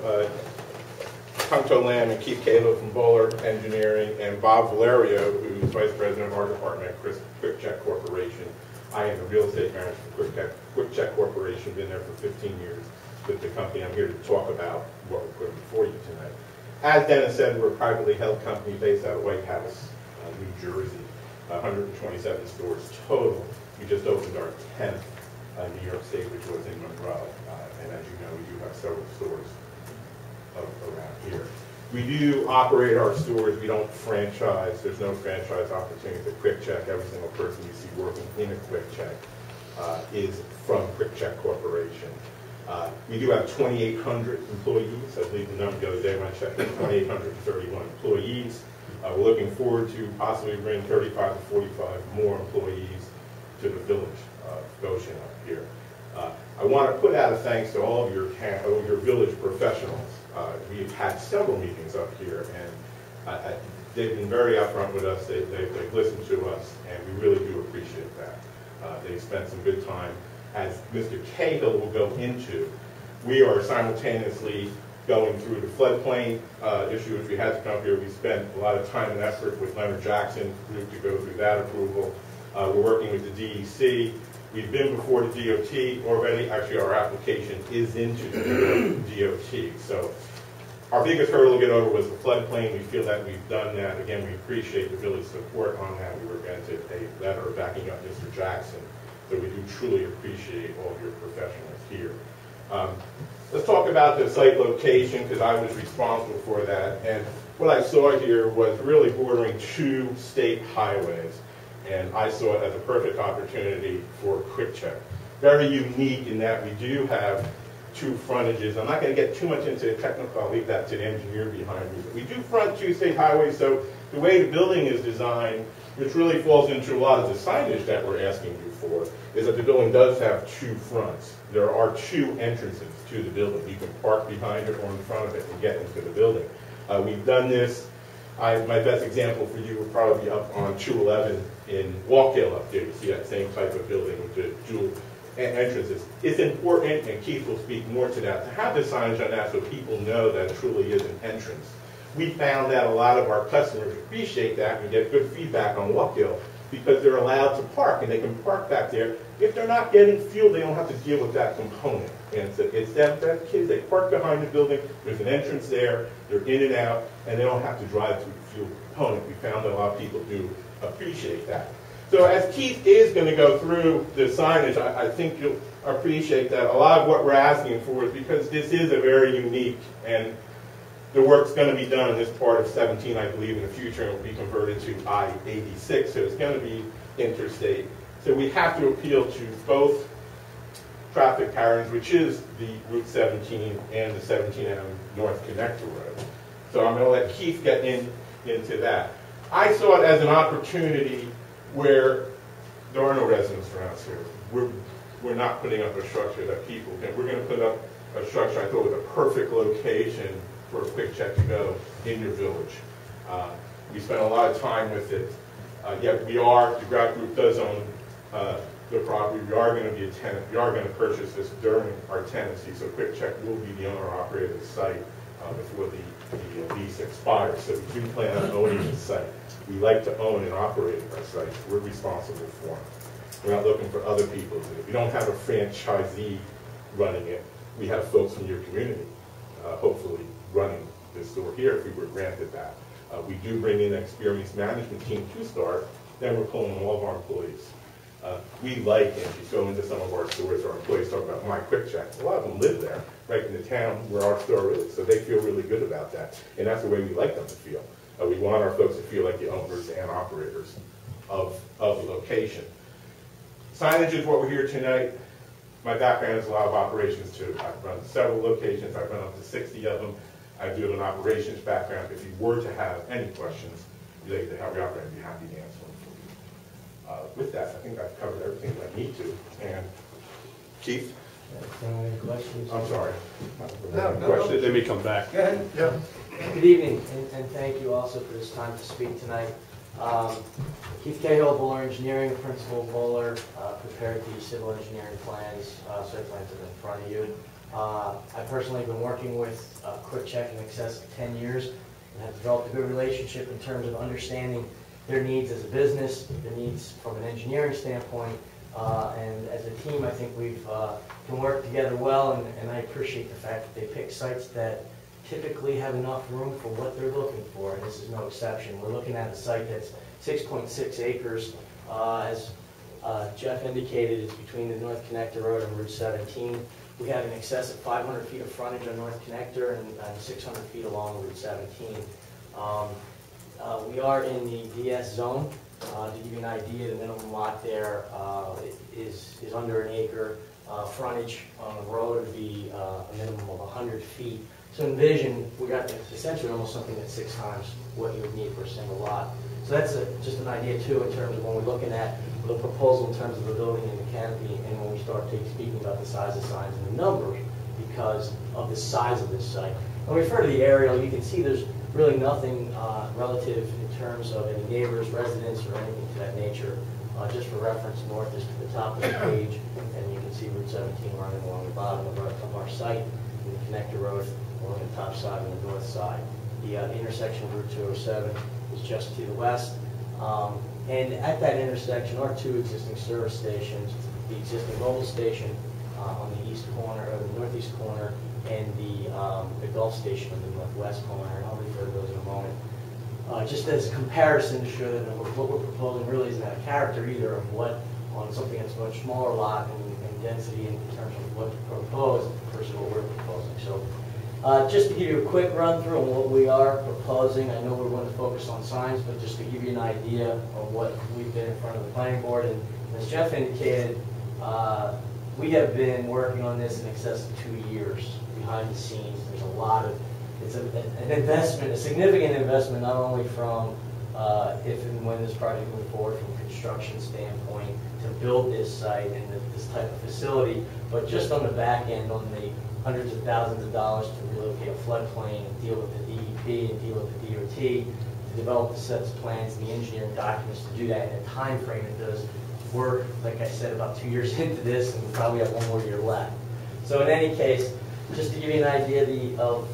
Tung-To Lam and Keith Cahill from Bowler Engineering, and Bob Valerio, who's Vice President of our department at Quick Check Corporation. I am the real estate manager for Quick Check Corporation, been there for 15 years with the company. I'm here to talk about what we're putting before you tonight. As Dennis said, we're a privately held company based out of White House, New Jersey. 127 stores total. We just opened our 10th in New York State, which was in Monroe. And as you know, we do have several stores around here. We do operate our stores. We don't franchise. There's no franchise opportunity for Quick Check. Every single person you see working in a Quick Check is from Quick Check Corporation. We do have 2,800 employees. I believe the number the other day when I checked, 2,831 employees. We're looking forward to possibly bring 35 to 45 more employees to the village of Goshen up here. I want to put out a thanks to all of your village professionals. We've had several meetings up here, and they've been very upfront with us. They've listened to us, and we really do appreciate that. They've spent some good time. As Mr. Cahill will go into, we are simultaneously going through the floodplain issue. If we had to come here, we spent a lot of time and effort with Leonard Jackson Group to go through that approval. We're working with the DEC. We've been before the DOT already. Actually, our application is into the DOT. So our biggest hurdle to get over was the floodplain. We feel that we've done that. Again, we appreciate the village support on that. We were granted a letter backing up Mr. Jackson. So we do truly appreciate all of your professionals here. Let's talk about the site location, because I was responsible for that. And what I saw here was really bordering 2 state highways. And I saw it as a perfect opportunity for Quick Check. Very unique in that we do have 2 frontages. I'm not going to get too much into technical. I'll leave that to the engineer behind me. But we do front 2 state highways, so the way the building is designed, which really falls into a lot of the signage that we're asking you for, is that the building does have 2 fronts. There are 2 entrances to the building. You can park behind it or in front of it and get into the building. We've done this. My best example for you would probably be up on 211 in Walkdale up there. You see that same type of building with the dual entrances. It's important, and Keith will speak more to that, to have the signage on that so people know that it truly is an entrance. We found that a lot of our customers appreciate that and get good feedback on Walkdale because they're allowed to park, and they can park back there. If they're not getting fuel, they don't have to deal with that component. And it's them kids, they park behind the building, there's an entrance there, they're in and out, and they don't have to drive through the fuel component. We found that a lot of people do appreciate that. So as Keith is going to go through the signage, I think you'll appreciate that a lot of what we're asking for is because this is a very unique, and the work's going to be done in this part of 17, I believe, in the future, and will be converted to I-86, so it's going to be interstate. So we have to appeal to both traffic patterns, which is the Route 17 and the 17M North Connector Road. So I'm going to let Keith get into that. I saw it as an opportunity where there are no residents around here. We're not putting up a structure that people can. We're going to put up a structure I thought was a perfect location for a Quick Check to go in your village. We spent a lot of time with it. Yet the Grab Group does own the property. We are going to be a tenant. We are going to purchase this during our tenancy, so Quick Check will be the owner-operator of the site before the lease expires. So we do plan on owning the site. We like to own and operate our sites. We're responsible for them. We're not looking for other people to do it. We don't have a franchisee running it. We have folks from your community, hopefully, running this store here if we were granted that. We do bring in an experienced management team to start, then we're pulling all of our employees. We like, and if you go into some of our stores, our employees talk about my Quick Check. A lot of them live there, right in the town where our store is, so they feel really good about that. And that's the way we like them to feel. We want our folks to feel like the owners and operators of the location. Signage is what we're here tonight. My background is a lot of operations too. I've run several locations. I've run up to 60 of them. I do have an operations background. If you were to have any questions related to how we operate, I'd be happy to answer them for you. With that, I think I've covered everything that I need to. And Keith? Any questions? I'm sorry. Question, then we come back. Go ahead. Yeah. Good evening, and thank you also for this time to speak tonight. Keith Cahill, Bowler Engineering, Principal Bowler, prepared the civil engineering plans, site plans are in front of you. I've personally been working with Quick Check in excess of 10 years and have developed a good relationship in terms of understanding their needs as a business, their needs from an engineering standpoint, and as a team I think we've can work together well, and I appreciate the fact that they pick sites that typically have enough room for what they're looking for, and this is no exception. We're looking at a site that's 6.6 acres. As Jeff indicated, it's between the North Connector Road and Route 17. We have in excess of 500 feet of frontage on North Connector and 600 feet along Route 17. We are in the DS zone. To give you an idea, the minimum lot there is under an acre. Frontage on the road would be a minimum of 100 feet. So envision, we got essentially almost something that's 6 times what you would need for a single lot. So that's just an idea too in terms of when we're looking at the proposal in terms of the building and the canopy, and when we start speaking about the size of signs and the numbers because of the size of this site. When we refer to the aerial, you can see there's really nothing relative in terms of any neighbors, residents, or anything to that nature. Just for reference, north is to the top of the page, and you can see Route 17 running along the bottom of our site, and the connector road along the top side and the north side. The intersection of Route 207 is just to the west. And at that intersection are 2 existing service stations, the existing mobile station on the east corner, or the northeast corner, and the Gulf station on the northwest corner, and I'll refer to those in a moment. Just as a comparison to show that what we're proposing really isn't out of character either of what on something that's a much smaller lot and density in terms of what to propose versus what we're proposing. So just to give you a quick run through on what we are proposing, I know we're going to focus on signs, but just to give you an idea of what we've been in front of the planning board, and as Jeff indicated, we have been working on this in excess of 2 years behind the scenes. There's a lot of, it's an investment, a significant investment, not only from if and when this project moves forward from a construction standpoint to build this site and this type of facility, but just on the back end, on the hundreds of thousands of dollars to relocate a floodplain and deal with the DEP and deal with the DOT, to develop the sets of plans and the engineering documents to do that in a time frame that does work, like I said, about 2 years into this, and we probably have 1 more year left. So in any case, just to give you an idea of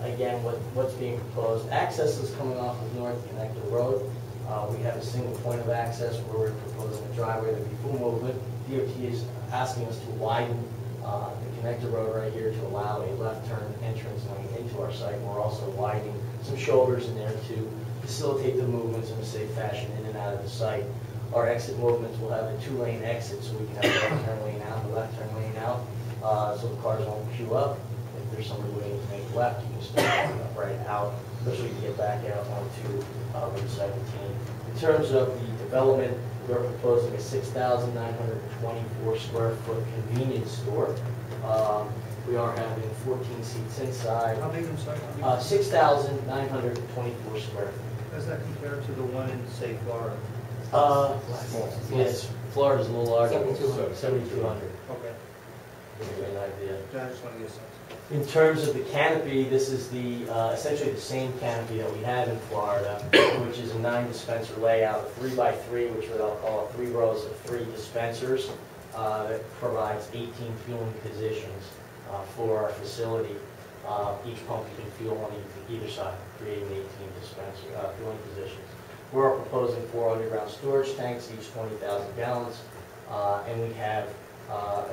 again, what's being proposed, access is coming off of North Connector Road. We have a single point of access where we're proposing a driveway that would be full movement. DOT is asking us to widen the connector road right here to allow a left turn entrance lane into our site. We're also widening some shoulders in there to facilitate the movements in a safe fashion in and out of the site. Our exit movements will have a 2-lane exit, so we can have the left turn lane out, the left turn lane out, so the cars won't queue up. If there's somebody waiting to make left, you can start up right out, especially to get back out onto Route 17. In terms of the development, we're proposing a 6,924 square foot convenience store. We are having 14 seats inside. How big, I'm sorry? 6,924 square feet. How does that compare to the one in, say, Florida? Yes, Florida's a little larger. 7,200. 7,200. Okay. To give you an idea. I just want to get a sense. In terms of the canopy, this is the essentially the same canopy that we have in Florida, which is a 9-dispenser layout, a 3x3, which what I'll call 3 rows of 3 dispensers that provides 18 fueling positions for our facility. Each pump you can fuel on either side, creating 18 fueling positions. We're proposing 4 underground storage tanks, each 20,000 gallons, and we have a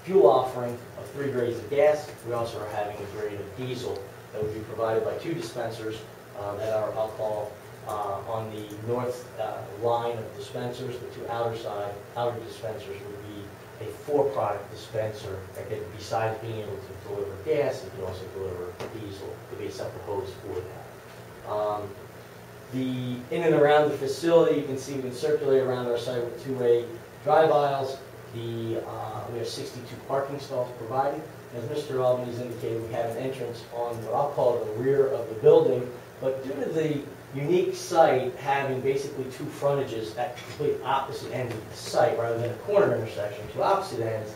fuel offering of 3 grades of gas. We also are having a grade of diesel that would be provided by 2 dispensers that are, I'll call, on the north line of dispensers. The 2 outer dispensers would be a 4-product dispenser that could, besides being able to deliver gas, it could also deliver diesel to be self-proposed for that. In and around the facility, you can see we can circulate around our site with 2-way drive aisles. We have 62 parking stalls provided. As Mr. Albany's indicated, we have an entrance on what I'll call the rear of the building, but due to the unique site having basically 2 frontages at complete opposite ends of the site, rather than a corner intersection, 2 opposite ends,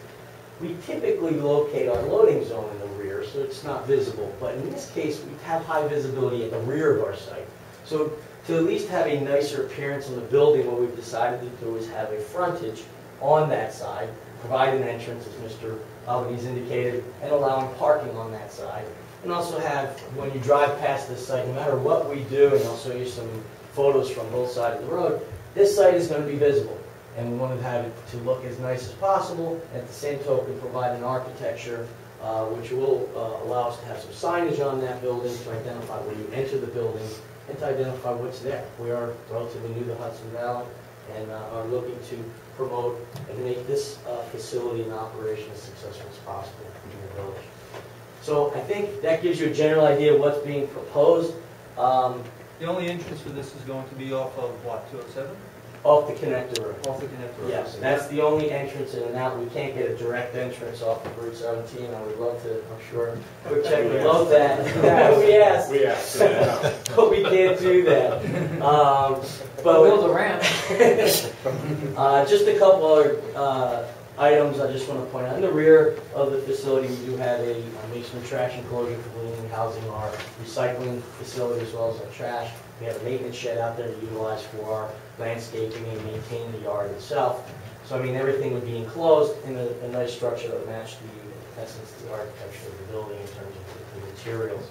we typically locate our loading zone in the rear, so it's not visible. But in this case, we have high visibility at the rear of our site. So to at least have a nicer appearance on the building, what we've decided to do is have a frontage on that side, provide an entrance, as Mr. Albanese indicated, and allowing parking on that side. And also have, when you drive past this site, no matter what we do, and I'll show you some photos from both sides of the road, this site is going to be visible. And we want to have it to look as nice as possible, and at the same token provide an architecture which will allow us to have some signage on that building to identify where you enter the building and to identify what's there. We are relatively new to Hudson Valley and are looking to promote and make this facility and operation as successful as possible in the village. So I think that gives you a general idea of what's being proposed. The only entrance for this is going to be off of what, 207? Off the connector road. Off the connector road. Yes, that's the only entrance in and out. We can't get a direct entrance off of Route 17. I would love to, I'm sure, Quick Check would love that. Yeah, we asked. We asked. Yeah. But we can't do that. But Build a ramp. just a couple other items I just want to point out. In the rear of the facility, we do have a masonry trash enclosure for cleaning, housing our recycling facility as well as our trash. We have a maintenance shed out there to utilize for our landscaping and maintain the yard itself. So I mean, everything would be enclosed in a nice structure that would match the essence, the architecture of the building in terms of the materials.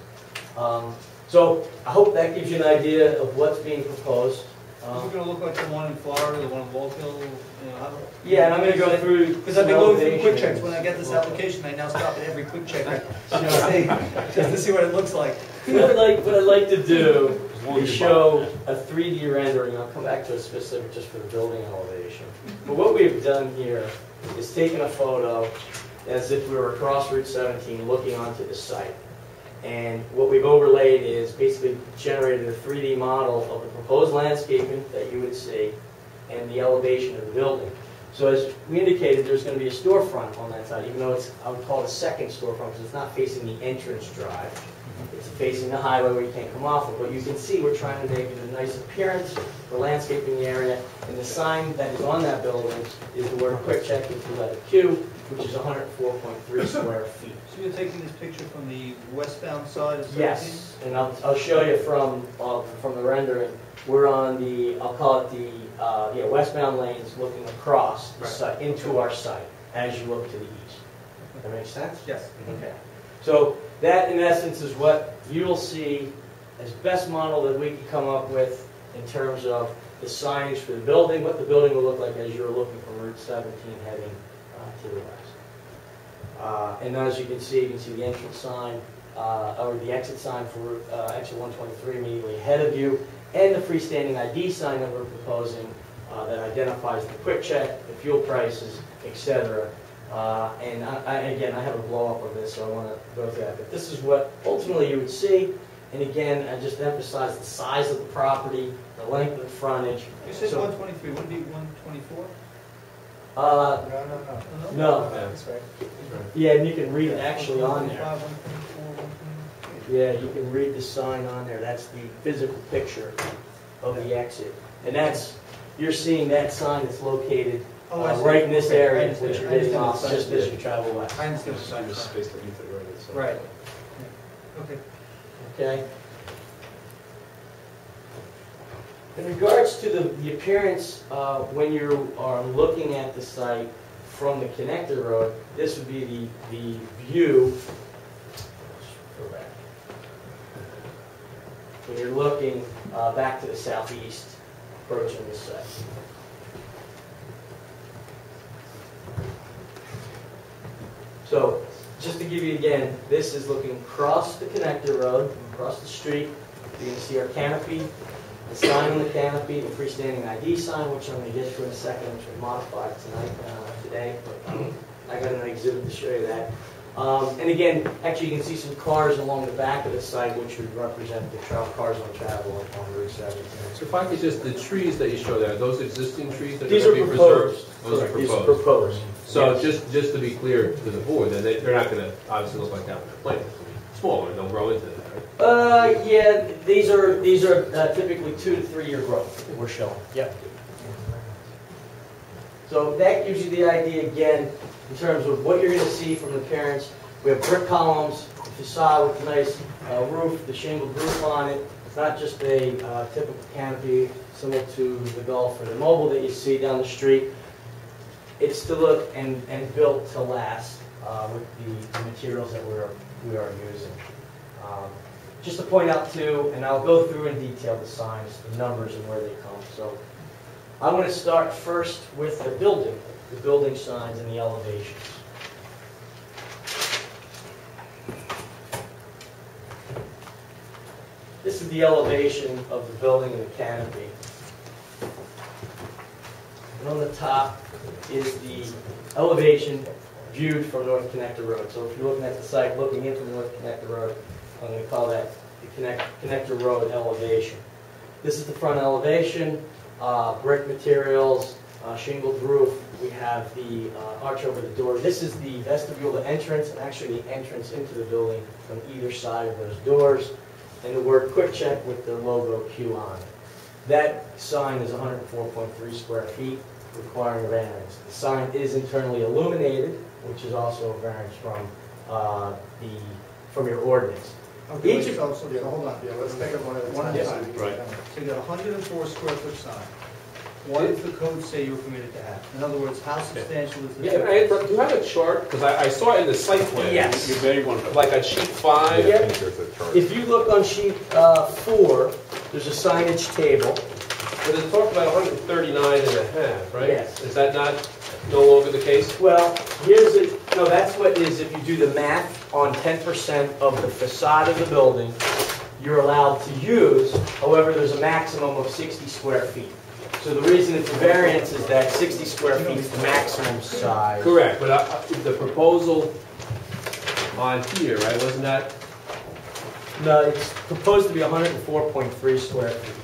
So I hope that gives you an idea of what's being proposed. Is it going to look like the one in Florida, the one in Walt Hill? You know, Yeah, and I'm going to go through. Because I've been going through quick checks. When I get this application, I now stop at every quick check just to see what it looks like. What I'd like to do is show a 3D rendering. I'll come back to a specific just for the building elevation. But what we've done here is taken a photo as if we were across Route 17 looking onto the site. And what we've overlaid is basically generated a 3D model of the proposed landscaping that you would see and the elevation of the building. So as we indicated, there's going to be a storefront on that side, even though it's, I would call it a second storefront because it's not facing the entrance drive. It's facing the highway where you can't come off it. But you can see we're trying to make it a nice appearance for landscaping the area. And the sign that is on that building is the word Quick Check with the letter Q, which is 104.3 square feet. So you're taking this picture from the westbound side of 17? Yes, and I'll show you from the rendering. We're on the, I'll call it the westbound lanes looking across the site, into our site as you look to the east. That makes sense? Yes. Okay. So that, in essence, is what you will see as best model that we can come up with in terms of the signage for the building, what the building will look like as you're looking from Route 17 heading to the west. And as you can see the entrance sign, or the exit sign for exit 123 immediately ahead of you, and the freestanding ID sign that we're proposing that identifies the Quick Check, the fuel prices, etc. And again, I have a blow-up of this, so I want to go through that. But this is what ultimately you would see. And again, I just emphasize the size of the property, the length of the frontage. You said 123, wouldn't it be 124? No. That's right. Yeah, and you can read it actually on there. 124, 124. Yeah, you can read the sign on there. That's the physical picture of the exit. And that's, you're seeing that sign that's located right in this area, which you're getting off just as you travel west. I understand the sign. Just spaced underneath it, right? So. Right. Okay. Okay. In regards to the appearance, when you are looking at the site from the connector road, this would be the view. Go back. When you're looking back to the southeast, approaching this site. So, just to give you again, this is looking across the connector road, across the street. You can see our canopy, the sign on the canopy, the freestanding ID sign, which I'm going to get to in a second, which we modified today. But I got an exhibit to show you that. And again, actually you can see some cars along the back of the site, which would represent the cars on travel on Route 17. So if I could just, the trees that you show there, are those existing trees that are These going are to be proposed. preserved? Those are These are proposed. proposed. So Yes. just to be clear to the board, then they're not going to obviously look like that when they're planted. Smaller, they'll grow into that, right? Yeah, these are typically 2 to 3 year growth that we're showing. Yep. So that gives you the idea again in terms of what you're going to see from the appearance. We have brick columns, the facade with a nice roof, the shingled roof on it. It's not just a typical canopy similar to the Gulf or the Mobile that you see down the street. It's to look and built to last with the materials that we are using. Just to point out too, and I'll go through in detail the signs, the numbers and where they come. So I want to start first with the building signs and the elevations. This is the elevation of the building and the canopy. And on the top is the elevation viewed from North Connector Road. So if you're looking at the site, looking in from North Connector Road, I'm going to call that the Connector Road elevation. This is the front elevation, brick materials, shingled roof. We have the arch over the door. This is the vestibule, the entrance, and actually the entrance into the building from either side of those doors. And the word Quick Check with the logo Q on it. That sign is 104.3 square feet, requiring a variance. The sign is internally illuminated, which is also a variance from your ordinance. Okay, Each so hold on. Yeah, let's take it one at a One time. at a time. Right. So you got a 104 square foot sign. What does the code say you're permitted to have? In other words, how substantial is the? Yeah, do you have a chart? Because I saw it in the site plan. Yes. You may want to. Like on sheet 5. Yeah. If you look on sheet 4, there's a signage table. But it talked about 139 and a half, right? Yes. Is that not no longer the case? Well, no, that's what is, if you do the math on 10% of the facade of the building, you're allowed to use. However, there's a maximum of 60 square feet. So the reason it's a variance is that 60 square feet is the maximum size. Correct, but the proposal on here, right, wasn't that? No, it's proposed to be 104.3 square feet.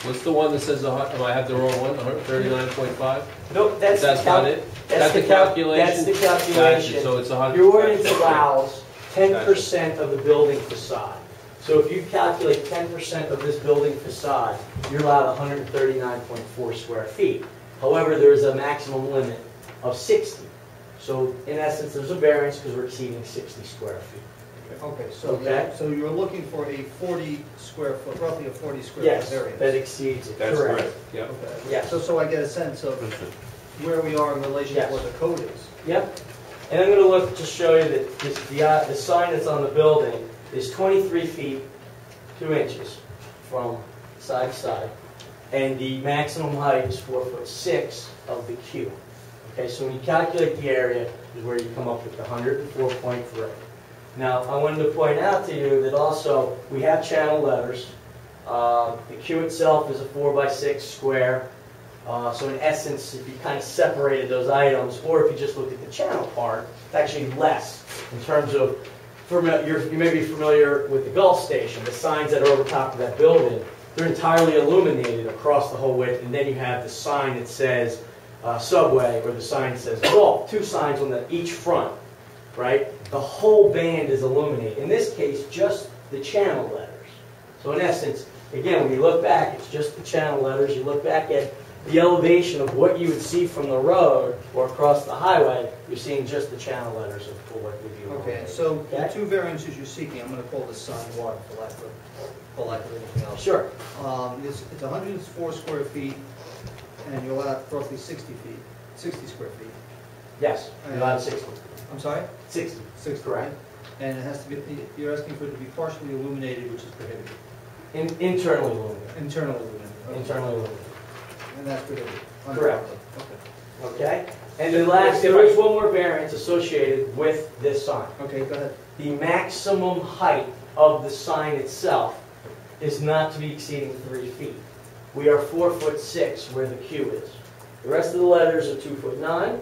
What's the one that says, I have the wrong one, 139.5? Nope, that's That's not it? That's the calculation? That's the calculation. Gotcha, so it's 100. Your ordinance allows 10% of the building facade. So if you calculate 10% of this building facade, you're allowed 139.4 square feet. However, there is a maximum limit of 60. So in essence, there's a variance because we're exceeding 60 square feet. Okay, so you're looking for a 40 square foot, roughly a 40 square foot Yes, variance. that exceeds it. That's correct, yeah. Okay. Yes. So I get a sense of where we are in relation to Yes. what the code is. Yep. And I'm going to look to show you that the sign that's on the building is 23 feet 2 inches from side to side, and the maximum height is 4'6" of the Q. Okay, so when you calculate the area, is where you come up with the 104.3. Now, I wanted to point out to you that also we have channel letters. The Q itself is a 4x6 square. So in essence, if you kind of separated those items, or if you just look at the channel part, it's actually less in terms of, you may be familiar with the Gulf station, the signs that are over top of that building, they're entirely illuminated across the whole width, and then you have the sign that says Subway, or the sign that says Gulf, 2 signs on each front, right? The whole band is illuminated. In this case, just the channel letters. So in essence, again, when you look back, it's just the channel letters. You look back at the elevation of what you would see from the road or across the highway, you're seeing just the channel letters of what would be illuminated. Okay, so the 2 variances you're seeking, I'm going to call this sign 1 for lack of anything else. Sure. It's 104 square feet, and you're allowed roughly 60 square feet. Yes, you're allowed 60. I'm sorry? 60. 60, Correct. And it has to be, you're asking for it to be partially illuminated, which is prohibited. Internally illuminated. Internally illuminated. Okay. Internally illuminated. And that's prohibited. Correct. Okay. Okay? And then last, there is one more variance associated with this sign. Okay, go ahead. The maximum height of the sign itself is not to be exceeding 3 feet. We are 4'6" where the Q is. The rest of the letters are 2'9",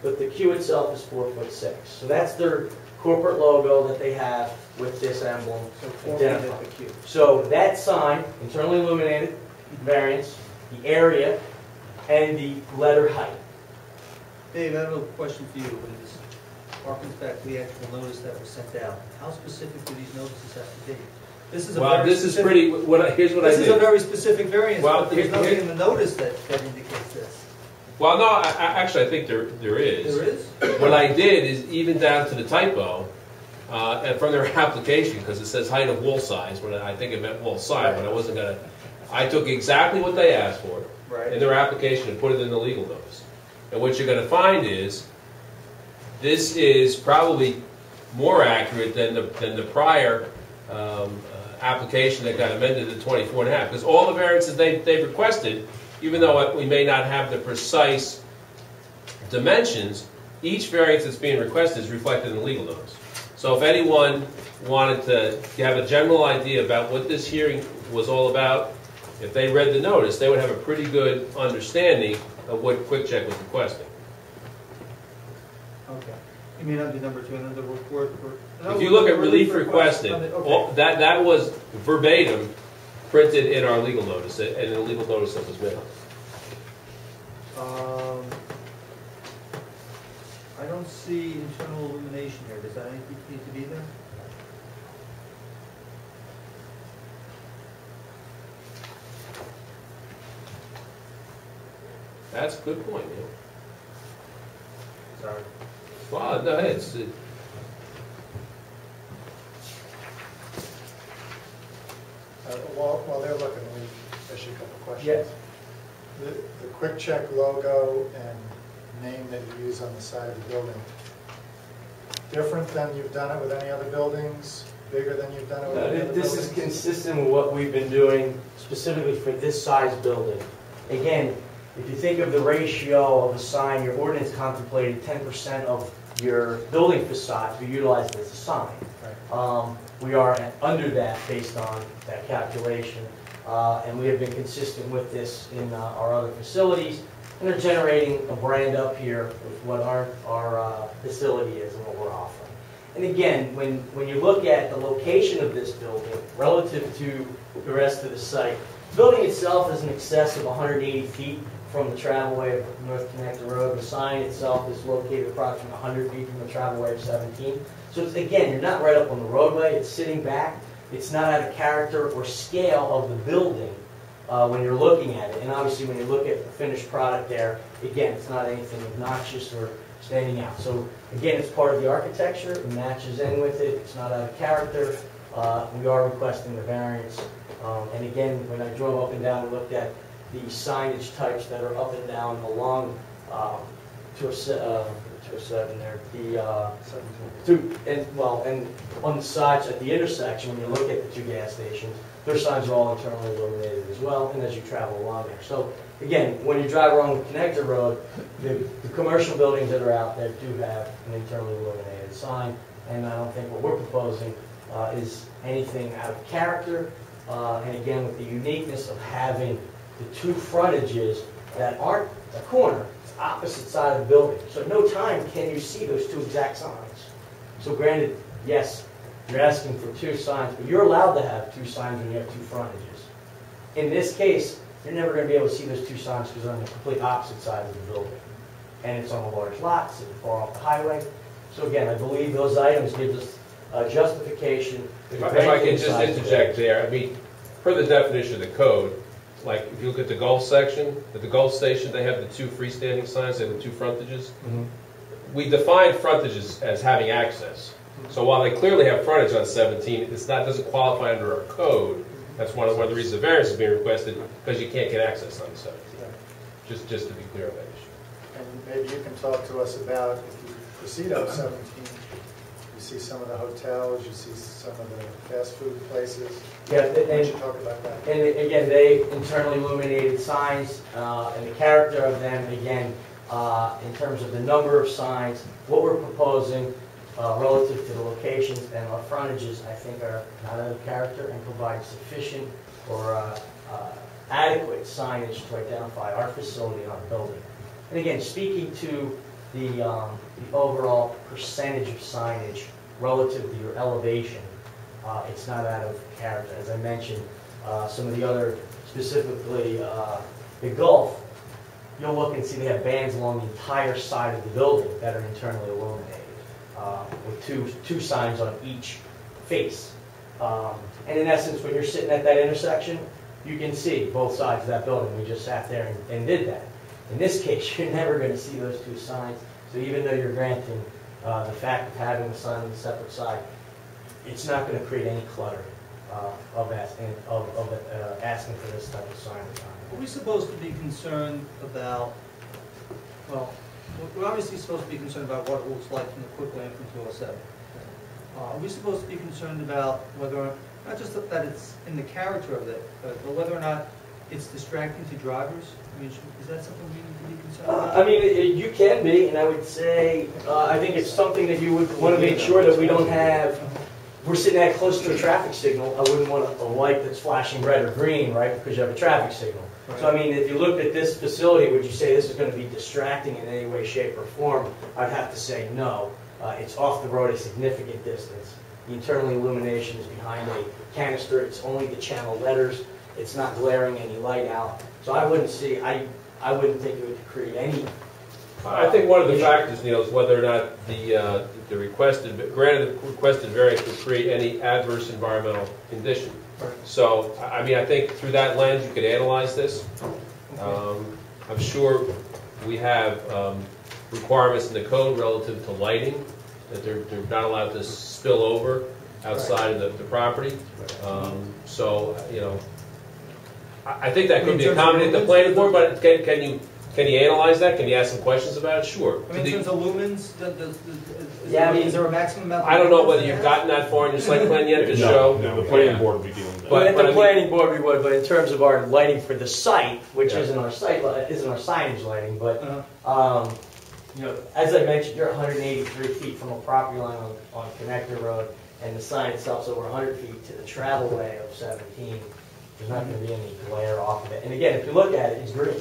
but the Q itself is 4'6". So that's their corporate logo that they have with this emblem. So 4 feet identified. at the Q. So that sign, internally illuminated, variance, the area, and the letter height. Dave, I have a question for you. When this harkens back to the actual notice that was sent out, how specific do these notices have to be? This is a Well, very this is specific, pretty, here's what I This is a did. very specific variance, Well, but there's here- nothing in the notice that indicates this. Well, no, actually, I think there is. There is? What I did is, even down to the typo, and from their application, because it says height of wall size, when I think it meant wall side, but I wasn't gonna, I took exactly what they asked for in their application and put it in the legal notice. And what you're gonna find is, this is probably more accurate than the prior application that got amended to 24.5, because all the variances they've requested, even though we may not have the precise dimensions, each variance that's being requested is reflected in the legal notice. So if anyone wanted to have a general idea about what this hearing was all about, if they read the notice, they would have a pretty good understanding of what QuickCheck was requesting. Okay. You mean under number 2, and under report? If you look at relief requested, that was verbatim printed in our legal notice, and in the legal notice that was mailed. I don't see internal illumination here. Does that need to be there? That's a good point, Neil. Sorry. Well, no, it's... While they're looking, let me ask you a couple questions. Yes. The QuickCheck logo and name that you use on the side of the building, different than you've done it with any other buildings? Bigger than you've done it with any other buildings? This is consistent with what we've been doing specifically for this size building. Again, if you think of the ratio of a sign, your ordinance contemplated 10% of your building facade to be utilized as a sign. Right. We are under that based on that calculation, and we have been consistent with this in our other facilities, and are generating a brand up here with what our facility is and what we're offering. And again, when you look at the location of this building relative to the rest of the site, the building itself is in excess of 180 feet from the travelway of North Connector Road. The sign itself is located approximately 100 feet from the travelway of 17. So it's, again, you're not right up on the roadway. It's sitting back. It's not out of character or scale of the building when you're looking at it. And obviously, when you look at the finished product there, again, it's not anything obnoxious or standing out. So again, it's part of the architecture. It matches in with it. It's not out of character. We are requesting the variance. And again, when I drove up and down and looked at the signage types that are up and down along 207 there, and on the sides at the intersection, when you look at the two gas stations, their signs are all internally illuminated as well, and as you travel along there. So again, when you drive along Connector Road, the commercial buildings that are out there do have an internally illuminated sign, and I don't think what we're proposing is anything out of character. And again, with the uniqueness of having the two frontages that aren't a corner, it's opposite side of the building. So at no time can you see those two exact signs. So granted, yes, you're asking for two signs, but you're allowed to have two signs when you have two frontages. In this case, you're never going to be able to see those two signs because they're on the complete opposite side of the building. And it's on a large lot, sitting far off the highway. So again, I believe those items give us justification. If I can just interject there, I mean, per the definition of the code, like if you look at the Gulf section, at the Gulf station, they have the two freestanding signs, they have the two frontages. Mm-hmm. We define frontages as having access. So while they clearly have frontage on 17, it's not, doesn't qualify under our code. That's one of the reasons the variance is being requested, because you can't get access on the 17. Just to be clear on that issue. And maybe you can talk to us about, if you proceed up 17, you see some of the hotels, you see some of the fast food places. Yeah, Why don't you talk about that? And again, they internally illuminated signs and the character of them. Again, in terms of the number of signs, what we're proposing relative to the locations and our frontages, I think are not out of character and provide sufficient or adequate signage to identify our facility and our building. And again, speaking to the overall percentage of signage relative to your elevation, it's not out of character. As I mentioned, some of the other, specifically the Gulf, you'll look and see they have bands along the entire side of the building that are internally illuminated with two signs on each face. And in essence, when you're sitting at that intersection, you can see both sides of that building. We just sat there and did that. In this case, you're never going to see those two signs. So even though you're granting the fact of having the sign on the separate side, it's not going to create any clutter of asking for this type of sign. Are we supposed to be concerned about, well, we're obviously supposed to be concerned about what it looks like from the quick lane from 207. Are we supposed to be concerned about whether, not just that it's in the character of it, but whether or not it's distracting to drivers? I mean, is that something we need to be concerned about? I mean, you can be, and I would say, I think it's something that you would want to make sure that we don't have. We're sitting that close to a traffic signal. I wouldn't want a light that's flashing red or green, right, because you have a traffic signal. Right. So, I mean, if you looked at this facility, would you say this is going to be distracting in any way, shape, or form? I'd have to say no. It's off the road a significant distance. The internal illumination is behind a canister. It's only the channel letters. It's not glaring any light out. So I wouldn't see, I wouldn't think it would create any. I think one of the factors, Neil, is whether or not the requested variance would create any adverse environmental condition. So, I mean, I think through that lens, you could analyze this. I'm sure we have requirements in the code relative to lighting, that they're not allowed to spill over outside of the property. So, you know, I think that could be accommodated at the planning board, but can you analyze that? Can you ask some questions about it? Sure. I mean, in terms of lumens, is there a maximum amount? I don't know whether you've gotten that far in your site plan yet to show. No, the planning board will be dealing with that. But at the planning board we would, but in terms of our lighting for the site, which isn't our signage lighting, but you know, as I mentioned, you're 183 feet from a property line on Connector Road, and the sign itself is over 100 feet to the travel way of 17. There's not going to be any glare off of it. And again, if you look at it, it's green.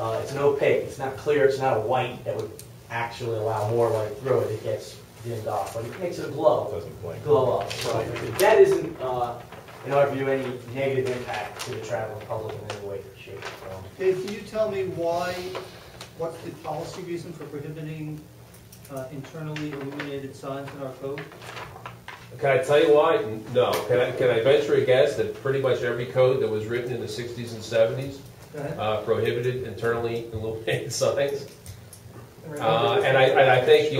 It's an opaque. It's not clear. It's not a white that would actually allow more light through it. It gets dimmed off, but it makes it glow. Doesn't blink. Glow up. So that isn't, in our view, any negative impact to the traveling public in any way, shape, or form. Dave, can you tell me what's the policy reason for prohibiting internally illuminated signs in our code? Can I tell you why? No. Can I venture a guess that pretty much every code that was written in the 60s and 70s prohibited internally illuminated signs? And I think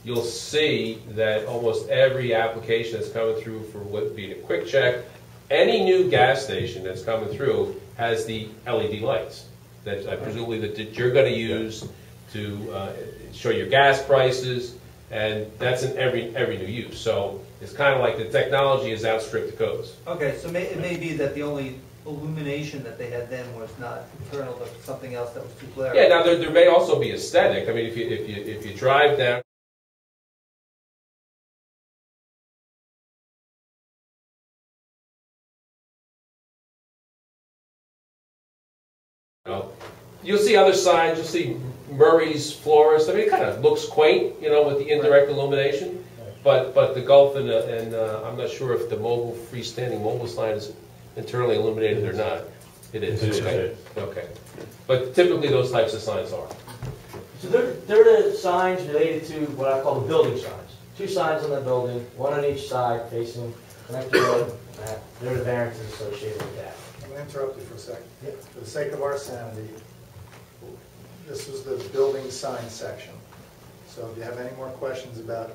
you'll see that almost every application that's coming through for what be a quick check, any new gas station that's coming through has the LED lights that presumably that you're going to use to show your gas prices, and that's in every new use. So it's kind of like the technology has outstripped the codes. Okay, so it may be that the only illumination that they had then was not internal, but something else that was too glaring. Yeah, now there may also be aesthetic. I mean, if you drive down. You'll see other signs. You'll see Murray's Florist. I mean, it kind of looks quaint, you know, with the indirect illumination. But the Gulf and I'm not sure if the freestanding mobile sign is internally illuminated or not. It is. Okay. But typically those types of signs are. So they're the signs related to what I call the building signs. 2 signs on the building, 1 on each side facing Connector Road. There are the variances associated with that. I'm going to interrupt you for a second. For the sake of our sanity, this was the building sign section. So if you have any more questions about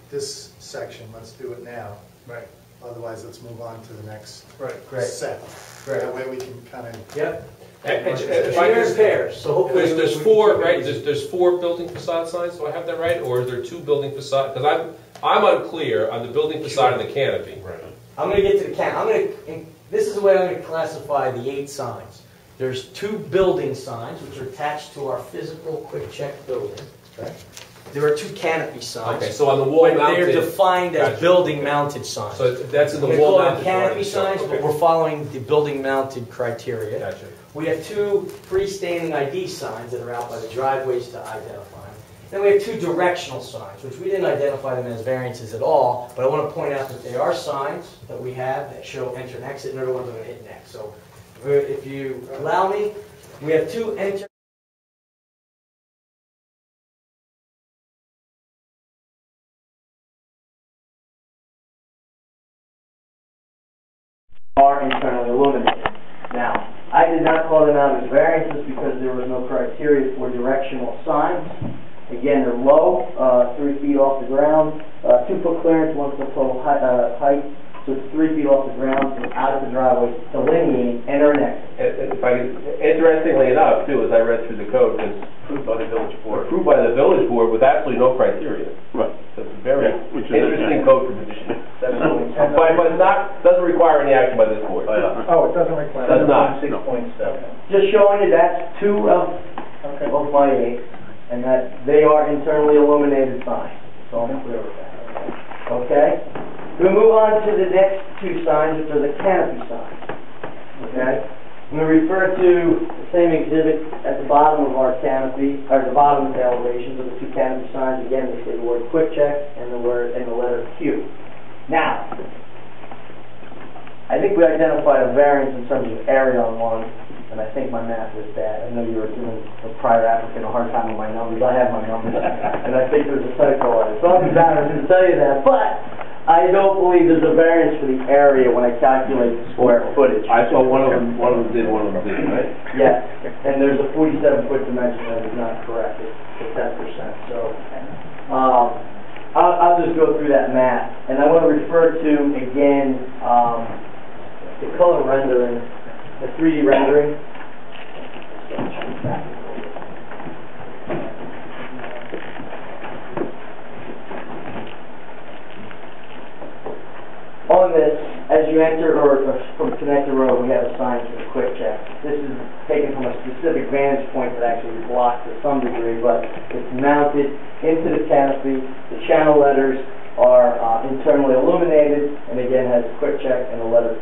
this section, let's do it now. Right. Otherwise, let's move on to the next Great. set. Great. That way we can kind of... Yep. If I You're in pairs, so hopefully there's 4, right? There's 4 building facade signs. Do I have that right, or is there 2 building facade? Because I'm unclear on the building facade and the canopy. Right. I'm going to get to the canopy. This is the way I'm going to classify the 8 signs. There's 2 building signs, which are attached to our physical quick check building. Okay. There are 2 canopy signs. Okay, so on the wall mounted. They're defined as Gotcha. building mounted signs. So that's in the We wall call them mounted. canopy signs, but we're following the building mounted criteria. Gotcha. We have 2 freestanding ID signs that are out by the driveways to identify them. Then we have 2 directional signs, which we didn't identify them as variances at all, but I want to point out that they are signs that we have that show enter and exit, and everyone's going to hit next. So if you allow me, we have 2 enter. Are internally illuminated. Now, I did not call them out as variances because there was no criteria for directional signs. Again, they're low, 3 feet off the ground, 2 foot clearance, 1 foot total height, so it's 3 feet off the ground, so out of the driveway, delineating, and they're next. If I could, interestingly enough, too, as I read through the code, it's Approved by the village board. approved by the village board with absolutely no criteria. Right. So it's a very Which is interesting code provision. But it's not, doesn't require any action by this board. Oh, it doesn't require. Does not. 6.7. Just showing you that's 2 of my 8, and that they are internally illuminated signs, so I'm clear with that. Okay? We move on to the next 2 signs, which are the canopy signs. Okay? I'm going to refer to the same exhibit at the bottom of our canopy, or the bottom of the elevations of the 2 canopy signs. Again, they say the word quick check and the letter Q. Now, I think we identified a variance in terms of area on one, and I think my math was bad. I know you were giving a prior applicant a hard time with my numbers. I have my numbers, and I think there's a typo on it. So I'm embarrassed to tell you that, but I don't believe there's a variance for the area when I calculate the square footage. I saw one of them did, one of them didn't, right? Yes, and there's a 47-foot dimension that is not correct, it's 10%. So I'll just go through that math, and I want to refer to again the color rendering, the 3D rendering. On this, as you enter, or from Connector Road, we have a sign for the quick check. This is taken from a specific vantage point that actually blocks to some degree, but it's mounted into the canopy. The channel letters are internally illuminated, and again has quick check and the letter